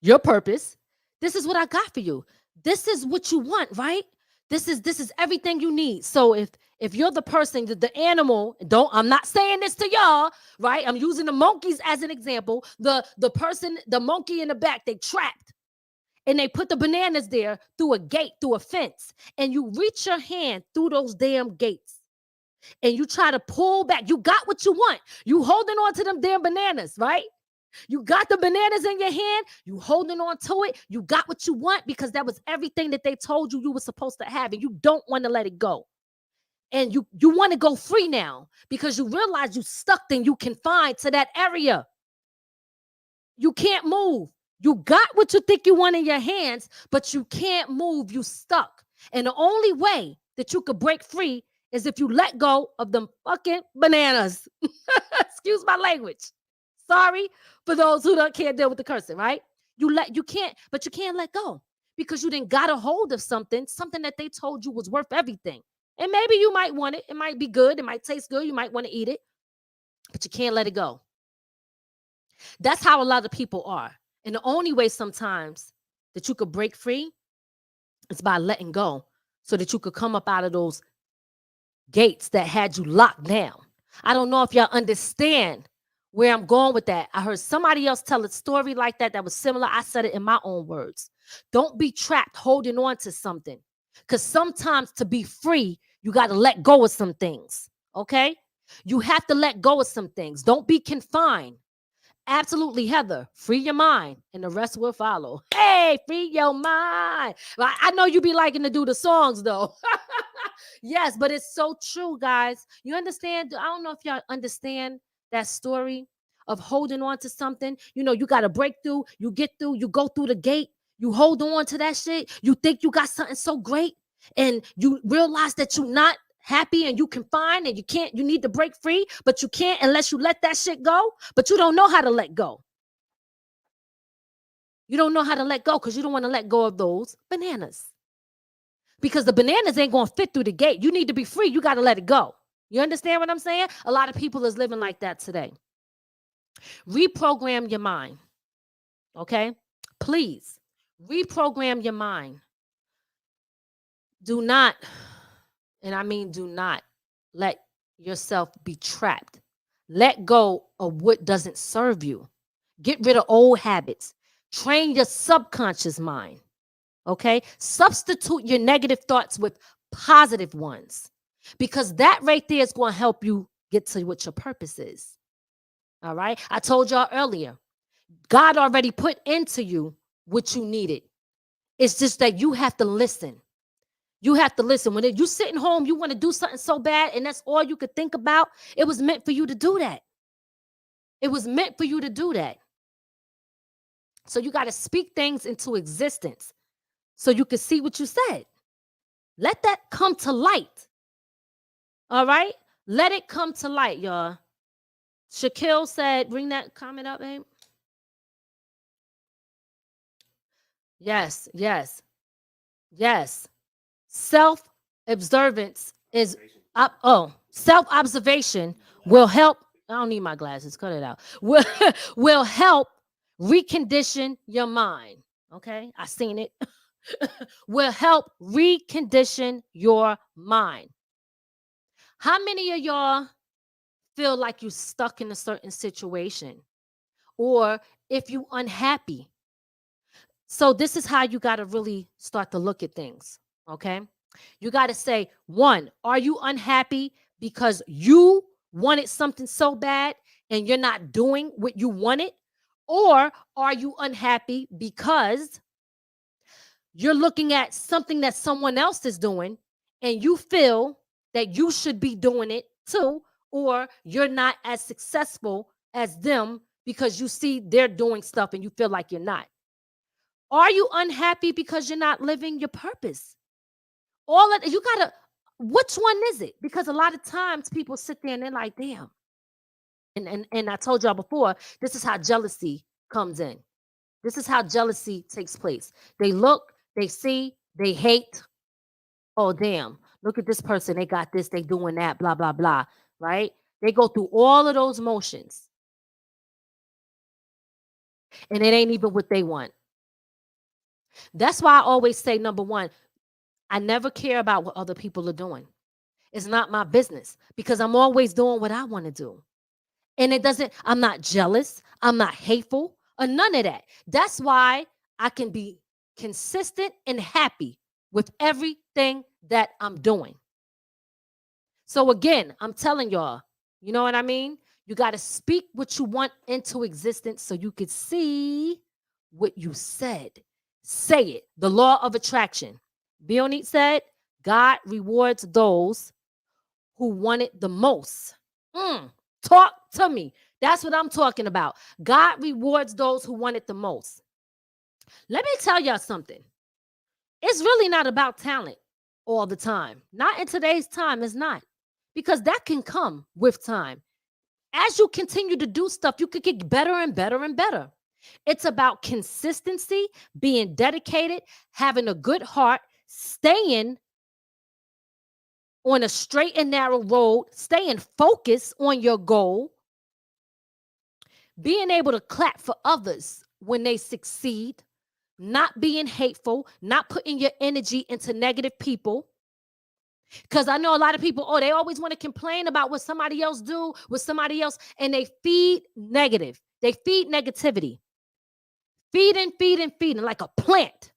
your purpose, this is what I got for you. This is what you want, right? This is everything you need. So if you're the person, the animal, I'm not saying this to y'all, right? I'm using the monkeys as an example. The person, the monkey in the back, they trapped. And they put the bananas there through a gate, through a fence. And you reach your hand through those damn gates. And you try to pull back. You got what you want. You holding on to them damn bananas, right? You got the bananas in your hand. You holding on to it. You got what you want because that was everything that they told you were supposed to have. And you don't want to let it go. And you want to go free now because you realize you stuck and you confined to that area. You can't move. You got what you think you want in your hands, but you can't move. You stuck. And the only way that you could break free is if you let go of them fucking bananas. Excuse my language. Sorry for those who can't deal with the cursing, right? You can't let go because you didn't got a hold of something that they told you was worth everything. And maybe you might want it. It might be good. It might taste good. You might want to eat it, but you can't let it go. That's how a lot of people are. And the only way sometimes that you could break free is by letting go so that you could come up out of those gates that had you locked down. I don't know if y'all understand where I'm going with that. I heard somebody else tell a story like that was similar. I said it in my own words. Don't be trapped holding on to something because sometimes to be free, you got to let go of some things, okay? You have to let go of some things. Don't be confined. Absolutely, Heather. Free your mind, and the rest will follow. Hey, free your mind. Right? I know you be liking to do the songs, though. Yes, but it's so true, guys. You understand? I don't know if y'all understand that story of holding on to something. You got to break through. You get through. You go through the gate. You hold on to that shit. You think you got something so great, and you realize that you're not happy and you can find and you need to break free, but you can't unless you let that shit go, but you don't know how to let go. You don't know how to let go because you don't want to let go of those bananas. Because the bananas ain't going to fit through the gate. You need to be free. You got to let it go. You understand what I'm saying? A lot of people is living like that today. Reprogram your mind. Okay? Please, reprogram your mind. Do not, and I mean do not, let yourself be trapped. Let go of what doesn't serve you. Get rid of old habits. Train your subconscious mind. Okay? Substitute your negative thoughts with positive ones, because that right there is going to help you get to what your purpose is. All right? I told y'all earlier, God already put into you what you needed. It's just that you have to listen. You have to listen. When you're sitting home, you want to do something so bad, and that's all you could think about, it was meant for you to do that. It was meant for you to do that. So you got to speak things into existence so you can see what you said. Let that come to light. All right? Let it come to light, y'all. Shaquille said, bring that comment up, babe. Yes, yes, yes. Self-observance is self-observation will help. I don't need my glasses. Cut it out. Will help recondition your mind. Okay, I seen it. Will help recondition your mind. How many of y'all feel like you're stuck in a certain situation, or if you unhappy? So this is how you got to really start to look at things. Okay, you got to say, one, are you unhappy because you wanted something so bad and you're not doing what you wanted? Or are you unhappy because you're looking at something that someone else is doing and you feel that you should be doing it too, or you're not as successful as them because you see they're doing stuff and you feel like you're not? Are you unhappy because you're not living your purpose? All of you gotta, which one is it? Because a lot of times people sit there and they're like, damn. And I told y'all before, this is how jealousy comes in. This is how jealousy takes place. They look, they see, they hate. Oh, damn. Look at this person. They got this, they doing that, blah, blah, blah. Right? They go through all of those motions. And it ain't even what they want. That's why I always say, number one, I never care about what other people are doing. It's not my business because I'm always doing what I want to do. And I'm not jealous. I'm not hateful or none of that. That's why I can be consistent and happy with everything that I'm doing. So again, I'm telling y'all, you know what I mean? You got to speak what you want into existence so you could see what you said. Say it. The law of attraction. Bionit said, God rewards those who want it the most. Talk to me. That's what I'm talking about. God rewards those who want it the most. Let me tell y'all something. It's really not about talent all the time. Not in today's time, it's not. Because that can come with time. As you continue to do stuff, you could get better and better and better. It's about consistency, being dedicated, having a good heart, staying on a straight and narrow road, staying focused on your goal, being able to clap for others when they succeed, not being hateful, not putting your energy into negative people. Because I know a lot of people, they always want to complain about what somebody else do with somebody else, and they feed negative. They feed negativity. Feeding like a plant.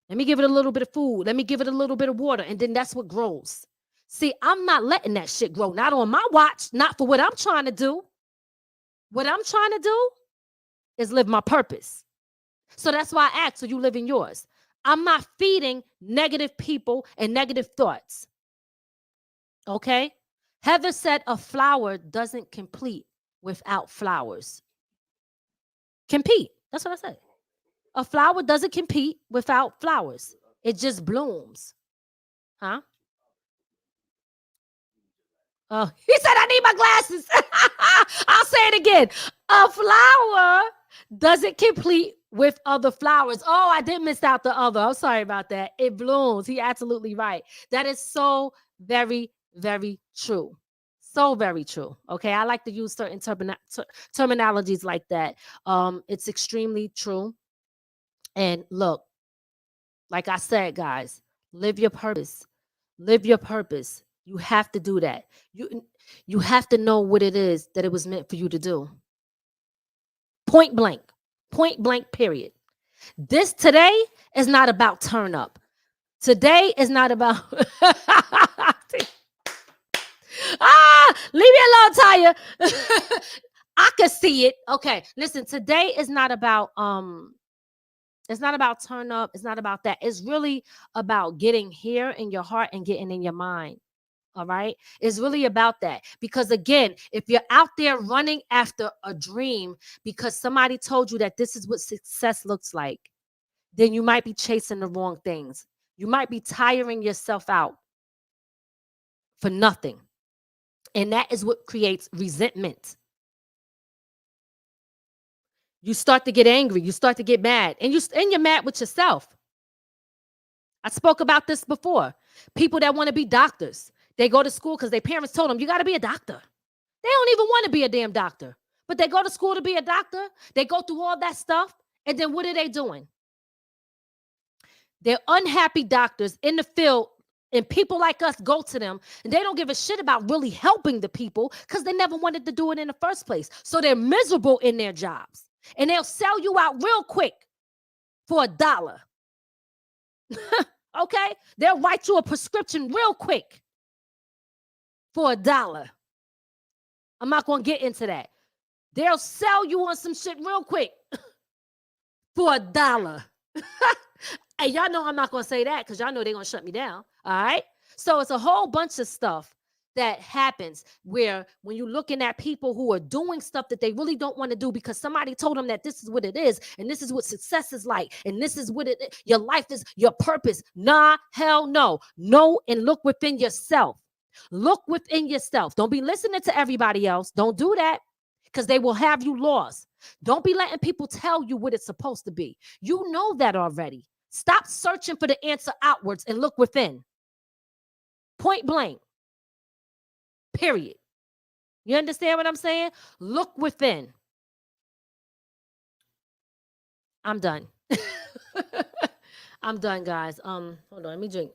Let me give it a little bit of food. Let me give it a little bit of water, and then that's what grows. See, I'm not letting that shit grow. Not on my watch, not for what I'm trying to do. What I'm trying to do is live my purpose. So that's why I ask, so you live in yours. I'm not feeding negative people and negative thoughts. Okay? Heather said a flower doesn't complete without flowers. Compete. That's what I said. A flower doesn't compete without flowers. It just blooms. Huh? Oh, he said, I need my glasses. I'll say it again. A flower doesn't complete with other flowers. Oh, I did miss out the other. I'm sorry about that. It blooms. He absolutely right. That is so very, very true. So very true. Okay. I like to use certain terminologies like that. It's extremely true. And look, like I said, guys, live your purpose. Live your purpose. You have to do that. You have to know what it is that it was meant for you to do. Point blank. Point blank, period. This today is not about turn up. Today is not about leave me alone, Taya. I can see it. Okay. Listen, today is not about it's not about turn up. It's not about that. It's really about getting here in your heart and getting in your mind. All right. It's really about that. Because again, if you're out there running after a dream because somebody told you that this is what success looks like, then you might be chasing the wrong things. You might be tiring yourself out for nothing. And that is what creates resentment. You start to get angry. You start to get mad. And you're mad with yourself. I spoke about this before. People that want to be doctors. They go to school because their parents told them, you got to be a doctor. They don't even want to be a damn doctor. But they go to school to be a doctor. They go through all that stuff. And then what are they doing? They're unhappy doctors in the field. And people like us go to them. And they don't give a shit about really helping the people because they never wanted to do it in the first place. So they're miserable in their jobs. And they'll sell you out real quick for $1. Okay? They'll write you a prescription real quick for $1. I'm not going to get into that. They'll sell you on some shit real quick for $1. And y'all know I'm not going to say that because y'all know they're going to shut me down. All right? So it's a whole bunch of stuff that happens where when you're looking at people who are doing stuff that they really don't want to do because somebody told them that this is what it is and this is what success is like and this is what it is. Your life is your purpose. Nah, hell no. Know and look within yourself. Look within yourself. Don't be listening to everybody else. Don't do that because they will have you lost. Don't be letting people tell you what it's supposed to be. You know that already. Stop searching for the answer outwards and look within. Point blank. Period. You understand what I'm saying? Look within. I'm done. I'm done, guys. Hold on. Let me drink.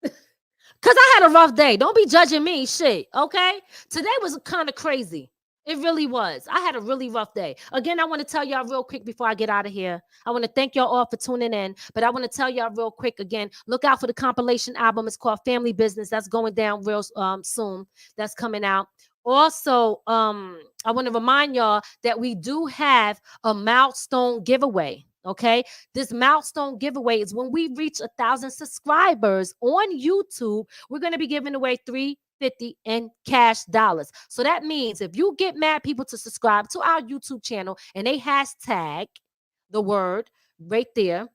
Because I had a rough day. Don't be judging me. Shit. Okay? Today was kind of crazy. It really was. I had a really rough day. Again, I want to tell y'all real quick before I get out of here. I want to thank y'all all for tuning in. But I want to tell y'all real quick again, look out for the compilation album. It's called Family Business. That's going down real soon. That's coming out. Also, I want to remind y'all that we do have a milestone giveaway. Okay, this milestone giveaway is when we reach 1,000 subscribers on YouTube. We're going to be giving away $350 in cash dollars. So that means if you get mad people to subscribe to our YouTube channel and they hashtag the word right there,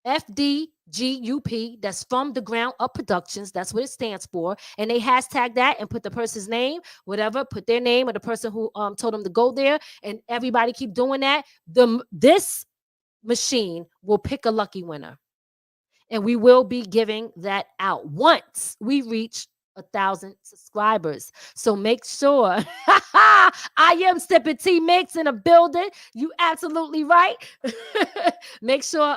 FDGUP, that's From the Ground Up Productions. That's what it stands for. And they hashtag that and put the person's name, whatever, put their name or the person who told them to go there. And everybody keep doing that. This machine will pick a lucky winner. And we will be giving that out once we reach 1,000 subscribers. So make sure I am Sipping Tea Mix in a building. You absolutely right. Make sure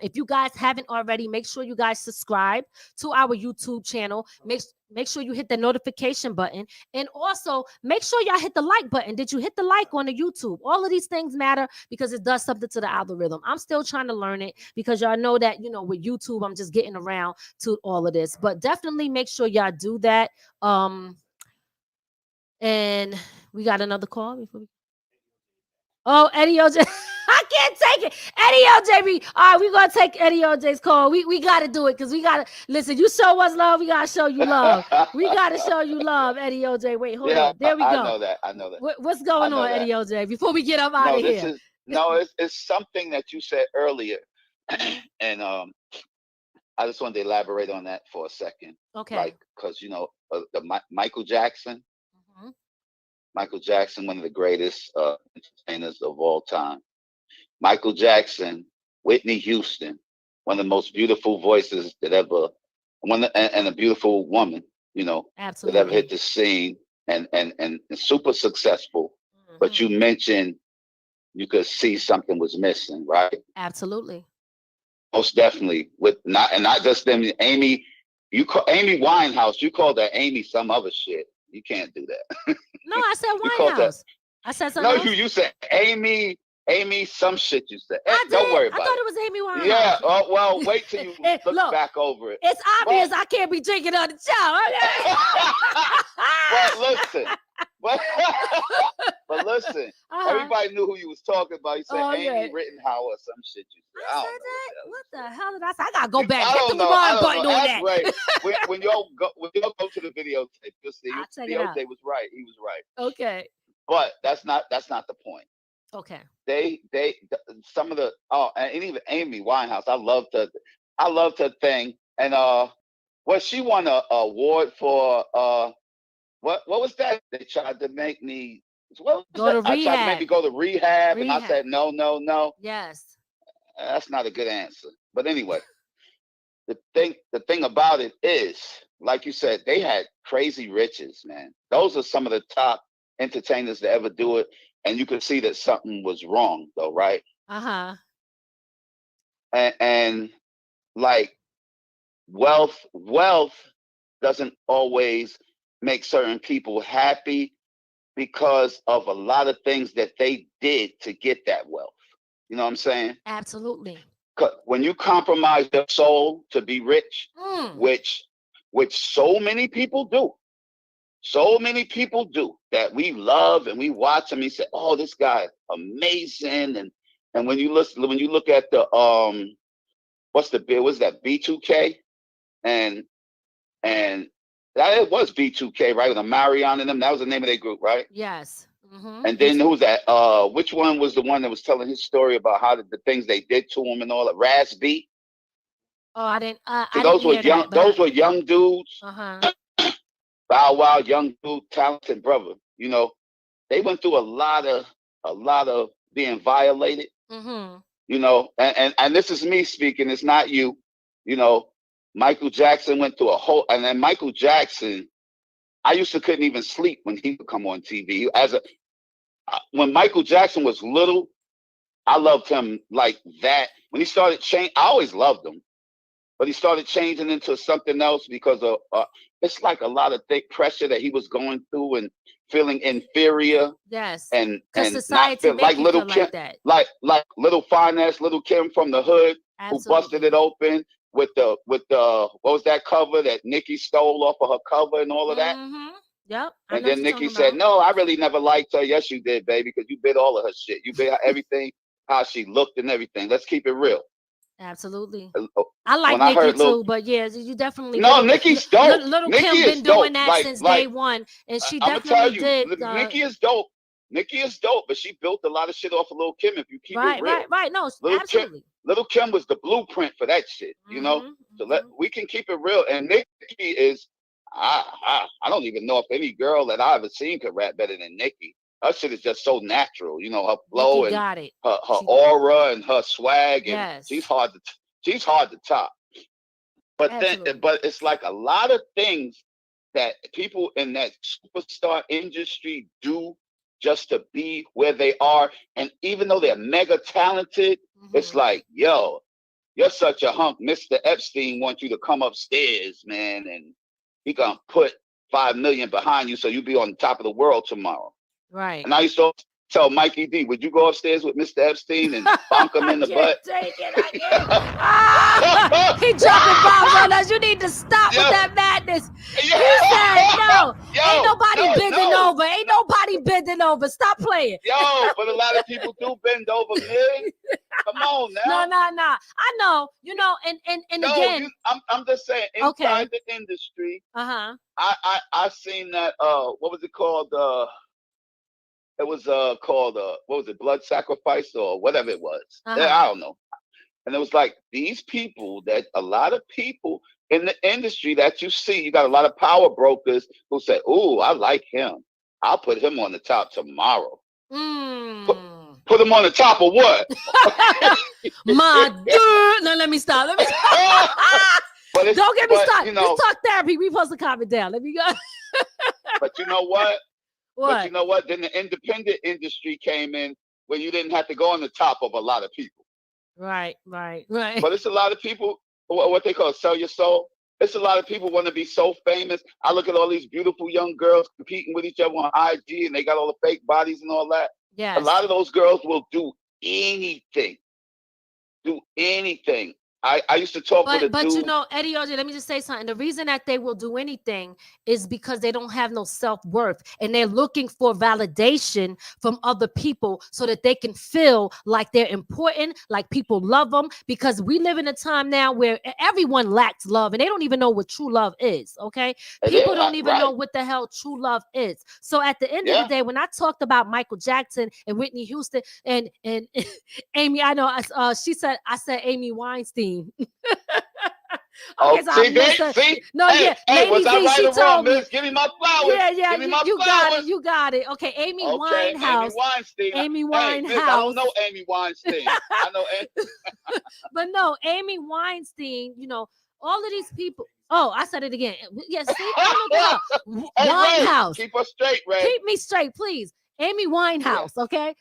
if you guys haven't already, make sure you guys subscribe to our YouTube channel. Make sure you hit the notification button. And also, make sure y'all hit the like button. Did you hit the like on the YouTube? All of these things matter because it does something to the algorithm. I'm still trying to learn it because y'all know that, with YouTube, I'm just getting around to all of this. But definitely make sure y'all do that. And we got another call before we... Oh, Eddie OJ. I can't take it. Eddie OJ. All right, we're going to take Eddie OJ's call. We got to do it because we got to... Listen, you show us love. We got to show you love. We got to show you love, Eddie OJ. Wait, hold on. There we go. I know that. What's going on, Eddie OJ, before we get up out of here? It's something that you said earlier. And I just wanted to elaborate on that for a second. Okay. Like, because, Michael Jackson, hmm Michael Jackson, one of the greatest entertainers of all time. Michael Jackson, Whitney Houston, one of the most beautiful voices that ever, and a beautiful woman, that ever Absolutely. hit the scene, and super successful. But you hmm mentioned you could see something was missing, right? Absolutely. Most definitely. With not just them, Amy. You call Amy Winehouse. You call that Amy some other shit. You can't do that. No, I said You called that. Winehouse. I said No, something else. you said Amy some shit. You said. I Don't did. worry I about thought it. it was Amy Yeah. Winehouse. Oh well. Wait till you look Look, back over it. it's obvious I can't be drinking on the show. But listen. But listen. Uh-huh. Everybody knew who you was talking about. You said Okay. Amy Rittenhouse or some shit. You said. I I said don't know that? what What the hell did I say? I gotta go back. I Hit don't the know. rewind button on That's that. right. When y'all go to the videotape, you'll see. I'll check it out. DJ was right. He was right. Okay. But that's not the point. Okay. Some of the and even Amy Winehouse, I loved her thing. And she won a award for what was that? They tried to make me Go to I tried to make rehab. me go to rehab, and I said no. Yes. That's not a good answer. But anyway, the thing about it is, like you said, they had crazy riches, man. Those are some of the top entertainers to ever do it, and you could see that something was wrong, though, right? Uh-huh. And like wealth doesn't always make certain people happy because of a lot of things that they did to get that wealth. You know what I'm saying? Absolutely. When you compromise your soul to be rich, which so many people do, that we love and we watch him, he said, "Oh, this guy amazing." And when you look at the what's that B2K, and that it was B2K, right? With a Marion in them, that was the name of their group, right? Yes. Mm-hmm. And then who's that? Which one was the one that was telling his story about how the things they did to him and all that? Raz B. Oh, I didn't. Those were young. Those were young dudes. Uh-huh. Bow Wow, young dude, talented brother. They went through a lot of being violated. Mm-hmm. And this is me speaking. It's not you. Michael Jackson went through a whole. And then Michael Jackson, I used to couldn't even sleep when he would come on TV. When Michael Jackson was little, I loved him like that. When he started changing, I always loved him, but he started changing into something else because of it's like a lot of thick pressure that he was going through and feeling inferior. Yes, and society not feel, like little Kim, like little finance, little Kim from the hood. Absolutely. Who busted it open with the what was that cover that Nicki stole off of her cover and all of that. Mm-hmm. Yep. And then Nicki said, "No, I really never liked her." Yes, you did, baby, because you bit all of her shit. You bit everything, how she looked and everything. Let's keep it real. Absolutely. I like Nicki too, but yeah, you definitely. No, Nicki's dope. Little Nicki Kim been doing that since day one, and she definitely did. Nicki is dope. Nicki is dope, but she built a lot of shit off of Lil Kim. If you keep it real, right. No, absolutely. Little Kim was the blueprint for that shit. So we can keep it real. And Nicki is. I don't even know if any girl that I've ever seen could rap better than Nicki. Her shit is just so natural, her flow and her aura and her swag, and she's hard to top. But but it's like a lot of things that people in that superstar industry do just to be where they are, and even though they're mega talented, it's like, yo, you're such a hunk. Mr. Epstein wants you to come upstairs, man, and he gonna put $5 million behind you so you be on the top of the world tomorrow. Right. And I used to tell Mikey D, would you go upstairs with Mr. Epstein and bonk him in the butt? Take it, he dropping bombs on us. You need to stop with that madness. He said, no, ain't nobody bending over. Ain't nobody bending over. Stop playing. But a lot of people do bend over, man. Come on now. No. I know, and again. I'm just saying, inside the industry, I seen that, what was it called? It was called, what was it, blood sacrifice or whatever it was. I don't know. And it was like these people that a lot of people in the industry that you see, you got a lot of power brokers who say, "Ooh, I like him. I'll put him on the top tomorrow." Put him on the top of what? My dude. No, let me stop. Don't get me started. You know, this talk therapy. We supposed to calm it down. Let me go. But you know what? What? But you know what? Then the independent industry came in where you didn't have to go on the top of a lot of people. Right. But it's a lot of people, what they call sell your soul. It's a lot of people want to be so famous. I look at all these beautiful young girls competing with each other on IG, and they got all the fake bodies and all that. Yes. A lot of those girls will do anything. I used to talk with a dude. But you know, Eddie OJ, let me just say something. The reason that they will do anything is because they don't have no self-worth, and they're looking for validation from other people so that they can feel like they're important, like people love them, because we live in a time now where everyone lacks love and they don't even know what true love is, okay? People don't even know what the hell true love is. So at the end of the day, when I talked about Michael Jackson and Whitney Houston and Amy, I know I said Amy Weinstein. Okay, so see? No, hey, Lady was I right or wrong, me. Miss? Give me my flowers. Yeah, you got it. Okay, Amy Winehouse. Amy Weinstein. Amy Winehouse. Miss, I don't know Amy Weinstein. I know But no, Amy Weinstein, you know, all of these people. Oh, I said it again. Yeah, see? Winehouse. Keep us straight, Ray. Keep me straight, please. Amy Winehouse, okay?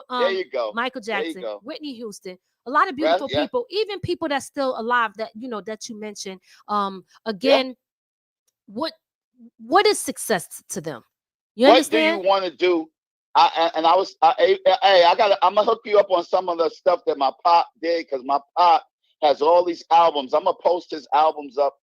There you go. Michael Jackson, Whitney Houston. A lot of beautiful people, even people that's still alive that you know that you mentioned. Again, what is success to them? You understand? What do you want to do? I'm gonna hook you up on some of the stuff that my pop did, because my pop has all these albums. I'm gonna post his albums up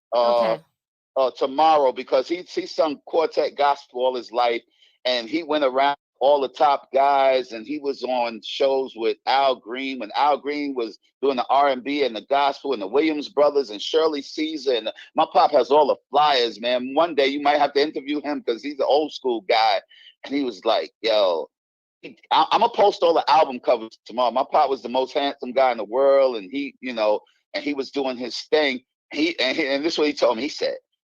tomorrow, because he sung quartet gospel all his life, and he went around all the top guys, and he was on shows with Al Green when Al Green was doing the R&B and the gospel, and the Williams brothers and Shirley Caesar. And my pop has all the flyers, man. One day you might have to interview him, because he's an old school guy. And he was like, yo, I'm gonna post all the album covers tomorrow. My pop was the most handsome guy in the world, and he, you know, and he was doing his thing. And this is what he told me. He said,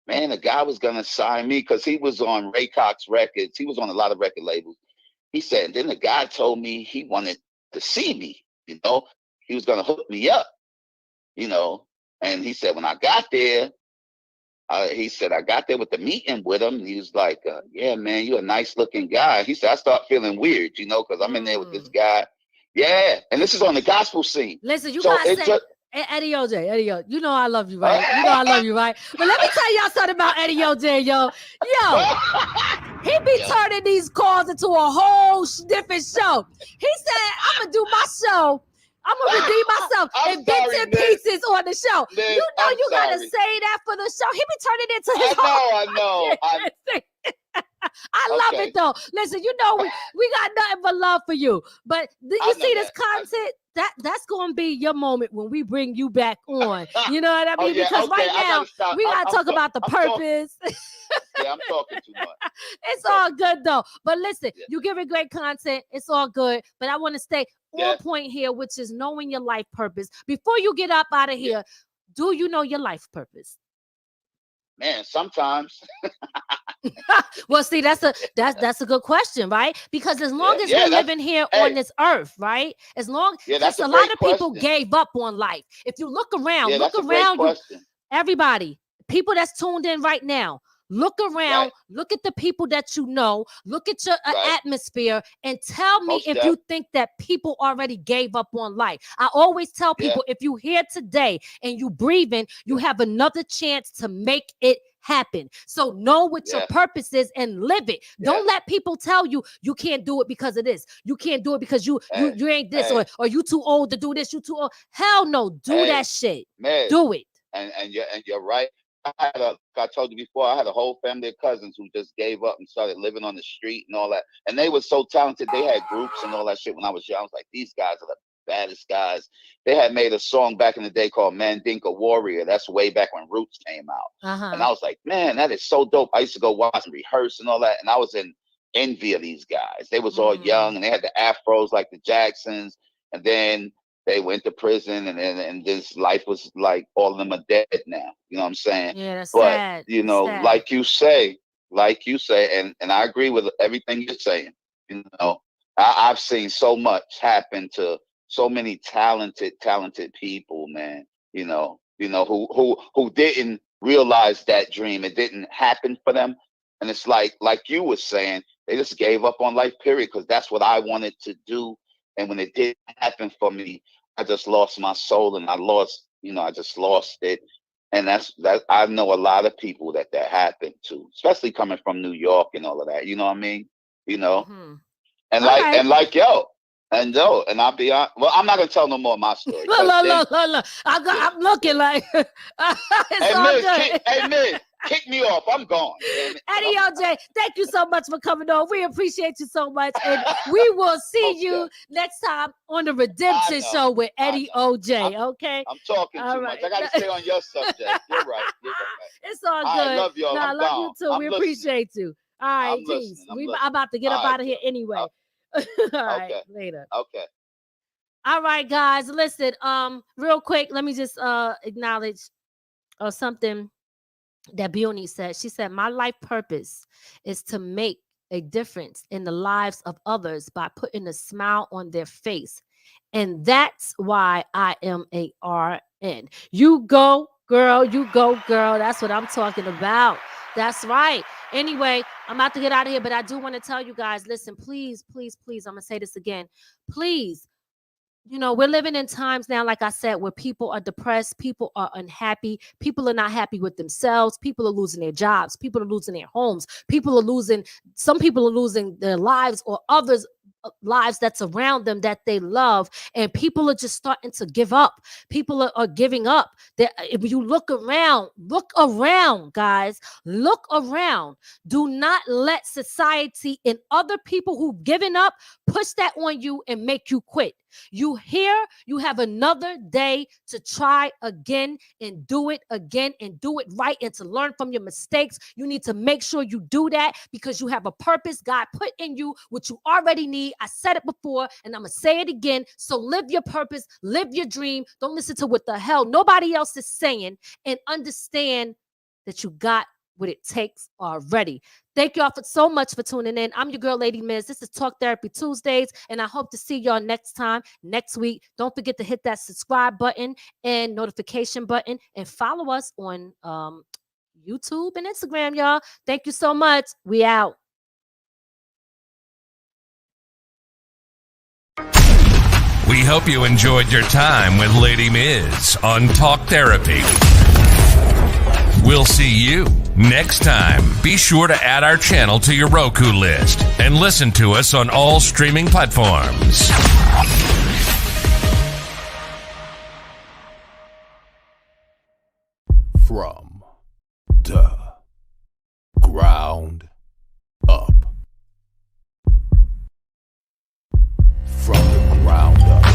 man, the guy was gonna sign me, because he was on Ray Cox Records. He was on a lot of record labels. He said, and then the guy told me he wanted to see me, you know, he was going to hook me up, you know. And he said, when I got there, he said, I got there with the meeting with him. And he was like, yeah, man, you're a nice looking guy. He said, I start feeling weird, you know, because I'm in there with this guy. Yeah. And this is on the gospel scene. Listen, you got to say, Eddie OJ, you know I love you, right? You know I love you, right? But let me tell y'all something about Eddie OJ, yo. He be turning these calls into a whole different show. He said, I'm going to do my show. I'm going to redeem myself in bits and pieces on the show. Liz, you know you got to say that for the show. He be turning it into his I know. I love it, though. Listen, you know we got nothing but love for you. But you see this content? That's going to be your moment when we bring you back on. You know what I mean? Because right now, we got to talk about the purpose. I'm talking too much. It's all good, though. But listen, you giving great content. It's all good. But I want to stay on point here, which is knowing your life purpose. Before you get up out of here, do you know your life purpose? Man, sometimes. Well, see, that's a good question, right? Because as long as we're living here on this earth, right? As long as a lot of people gave up on life. If you look around, everybody, people that's tuned in right now, look around, look at the people that you know, look at your atmosphere, and tell me if you think that people already gave up on life. I always tell people, if you here today and you breathing, you have another chance to make it happen. So know what your purpose is and live it. Don't let people tell you you can't do it because of this. You can't do it because you ain't this, or you too old to do this. You too old. Hell no. Do that shit. Man. Do it. And you're right. I told you before, I had a whole family of cousins who just gave up and started living on the street and all that. And they were so talented. They had groups and all that shit when I was young. I was like, these guys are the baddest guys. They had made a song back in the day called Mandinka Warrior. That's way back when Roots came out. And I was like, man, that is so dope. I used to go watch and rehearse and all that. And I was in envy of these guys. They was all young and they had the afros like the Jacksons. And then they went to prison, and this life was like all of them are dead now. You know what I'm saying? Yeah, that's But sad. you That's know, sad. like you say, and I agree with everything you're saying. You know, I've seen so much happen to so many talented people, man. You know, who didn't realize that dream. It didn't happen for them, and it's like you were saying, they just gave up on life. Period. Because that's what I wanted to do, and when it didn't happen for me, I just lost my soul, and I just lost it. And that I know a lot of people that happened to, especially coming from New York and all of that. You know what I mean? You know, and All right. and I'll be honest. Well, I'm not gonna tell no more of my story. Look. I'm looking like it's all good. Hey, Miz, kick me off. I'm gone. Eddie OJ, thank you so much for coming on. We appreciate you so much. And we will see you next time on the Redemption Show with Eddie OJ. Okay? I'm talking too much. I got to stay on your subject. You're right. It's all good. I love y'all. No, I love you too. We appreciate you. All right, peace. I'm about to get up out of here anyway. All right, later. Okay. All right, guys. Listen, real quick, let me just acknowledge something that Bioni said. She said, my life purpose is to make a difference in the lives of others by putting a smile on their face. And that's why I am a RN. You go, girl. You go, girl. That's what I'm talking about. That's right. Anyway, I'm about to get out of here, but I do want to tell you guys, listen, please, please, please, I'm going to say this again. Please, you know, we're living in times now, like I said, where people are depressed, people are unhappy, people are not happy with themselves, people are losing their jobs, people are losing their homes, some people are losing their lives, or others' lives that's around them that they love, and people are just starting to give up. People are giving up. If you look around, guys, look around. Do not let society and other people who've given up push that on you and make you quit. You have another day to try again and do it again and do it right, and to learn from your mistakes. You need to make sure you do that, because you have a purpose. God put in you what you already need. I said it before and I'm gonna say it again. So live your purpose, live your dream. Don't listen to what the hell nobody else is saying, and understand that you got what it takes already. Thank y'all so much for tuning in. I'm your girl, Lady Miz. This is Talk Therapy Tuesdays, and I hope to see y'all next week. Don't forget to hit that subscribe button and notification button, and follow us on YouTube and Instagram, y'all. Thank you so much. We out. We hope you enjoyed your time with Lady Miz on Talk Therapy. We'll see you next time. Be sure to add our channel to your Roku list and listen to us on all streaming platforms. From the ground up. From the ground up.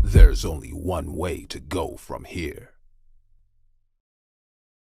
There's only one way to go from here.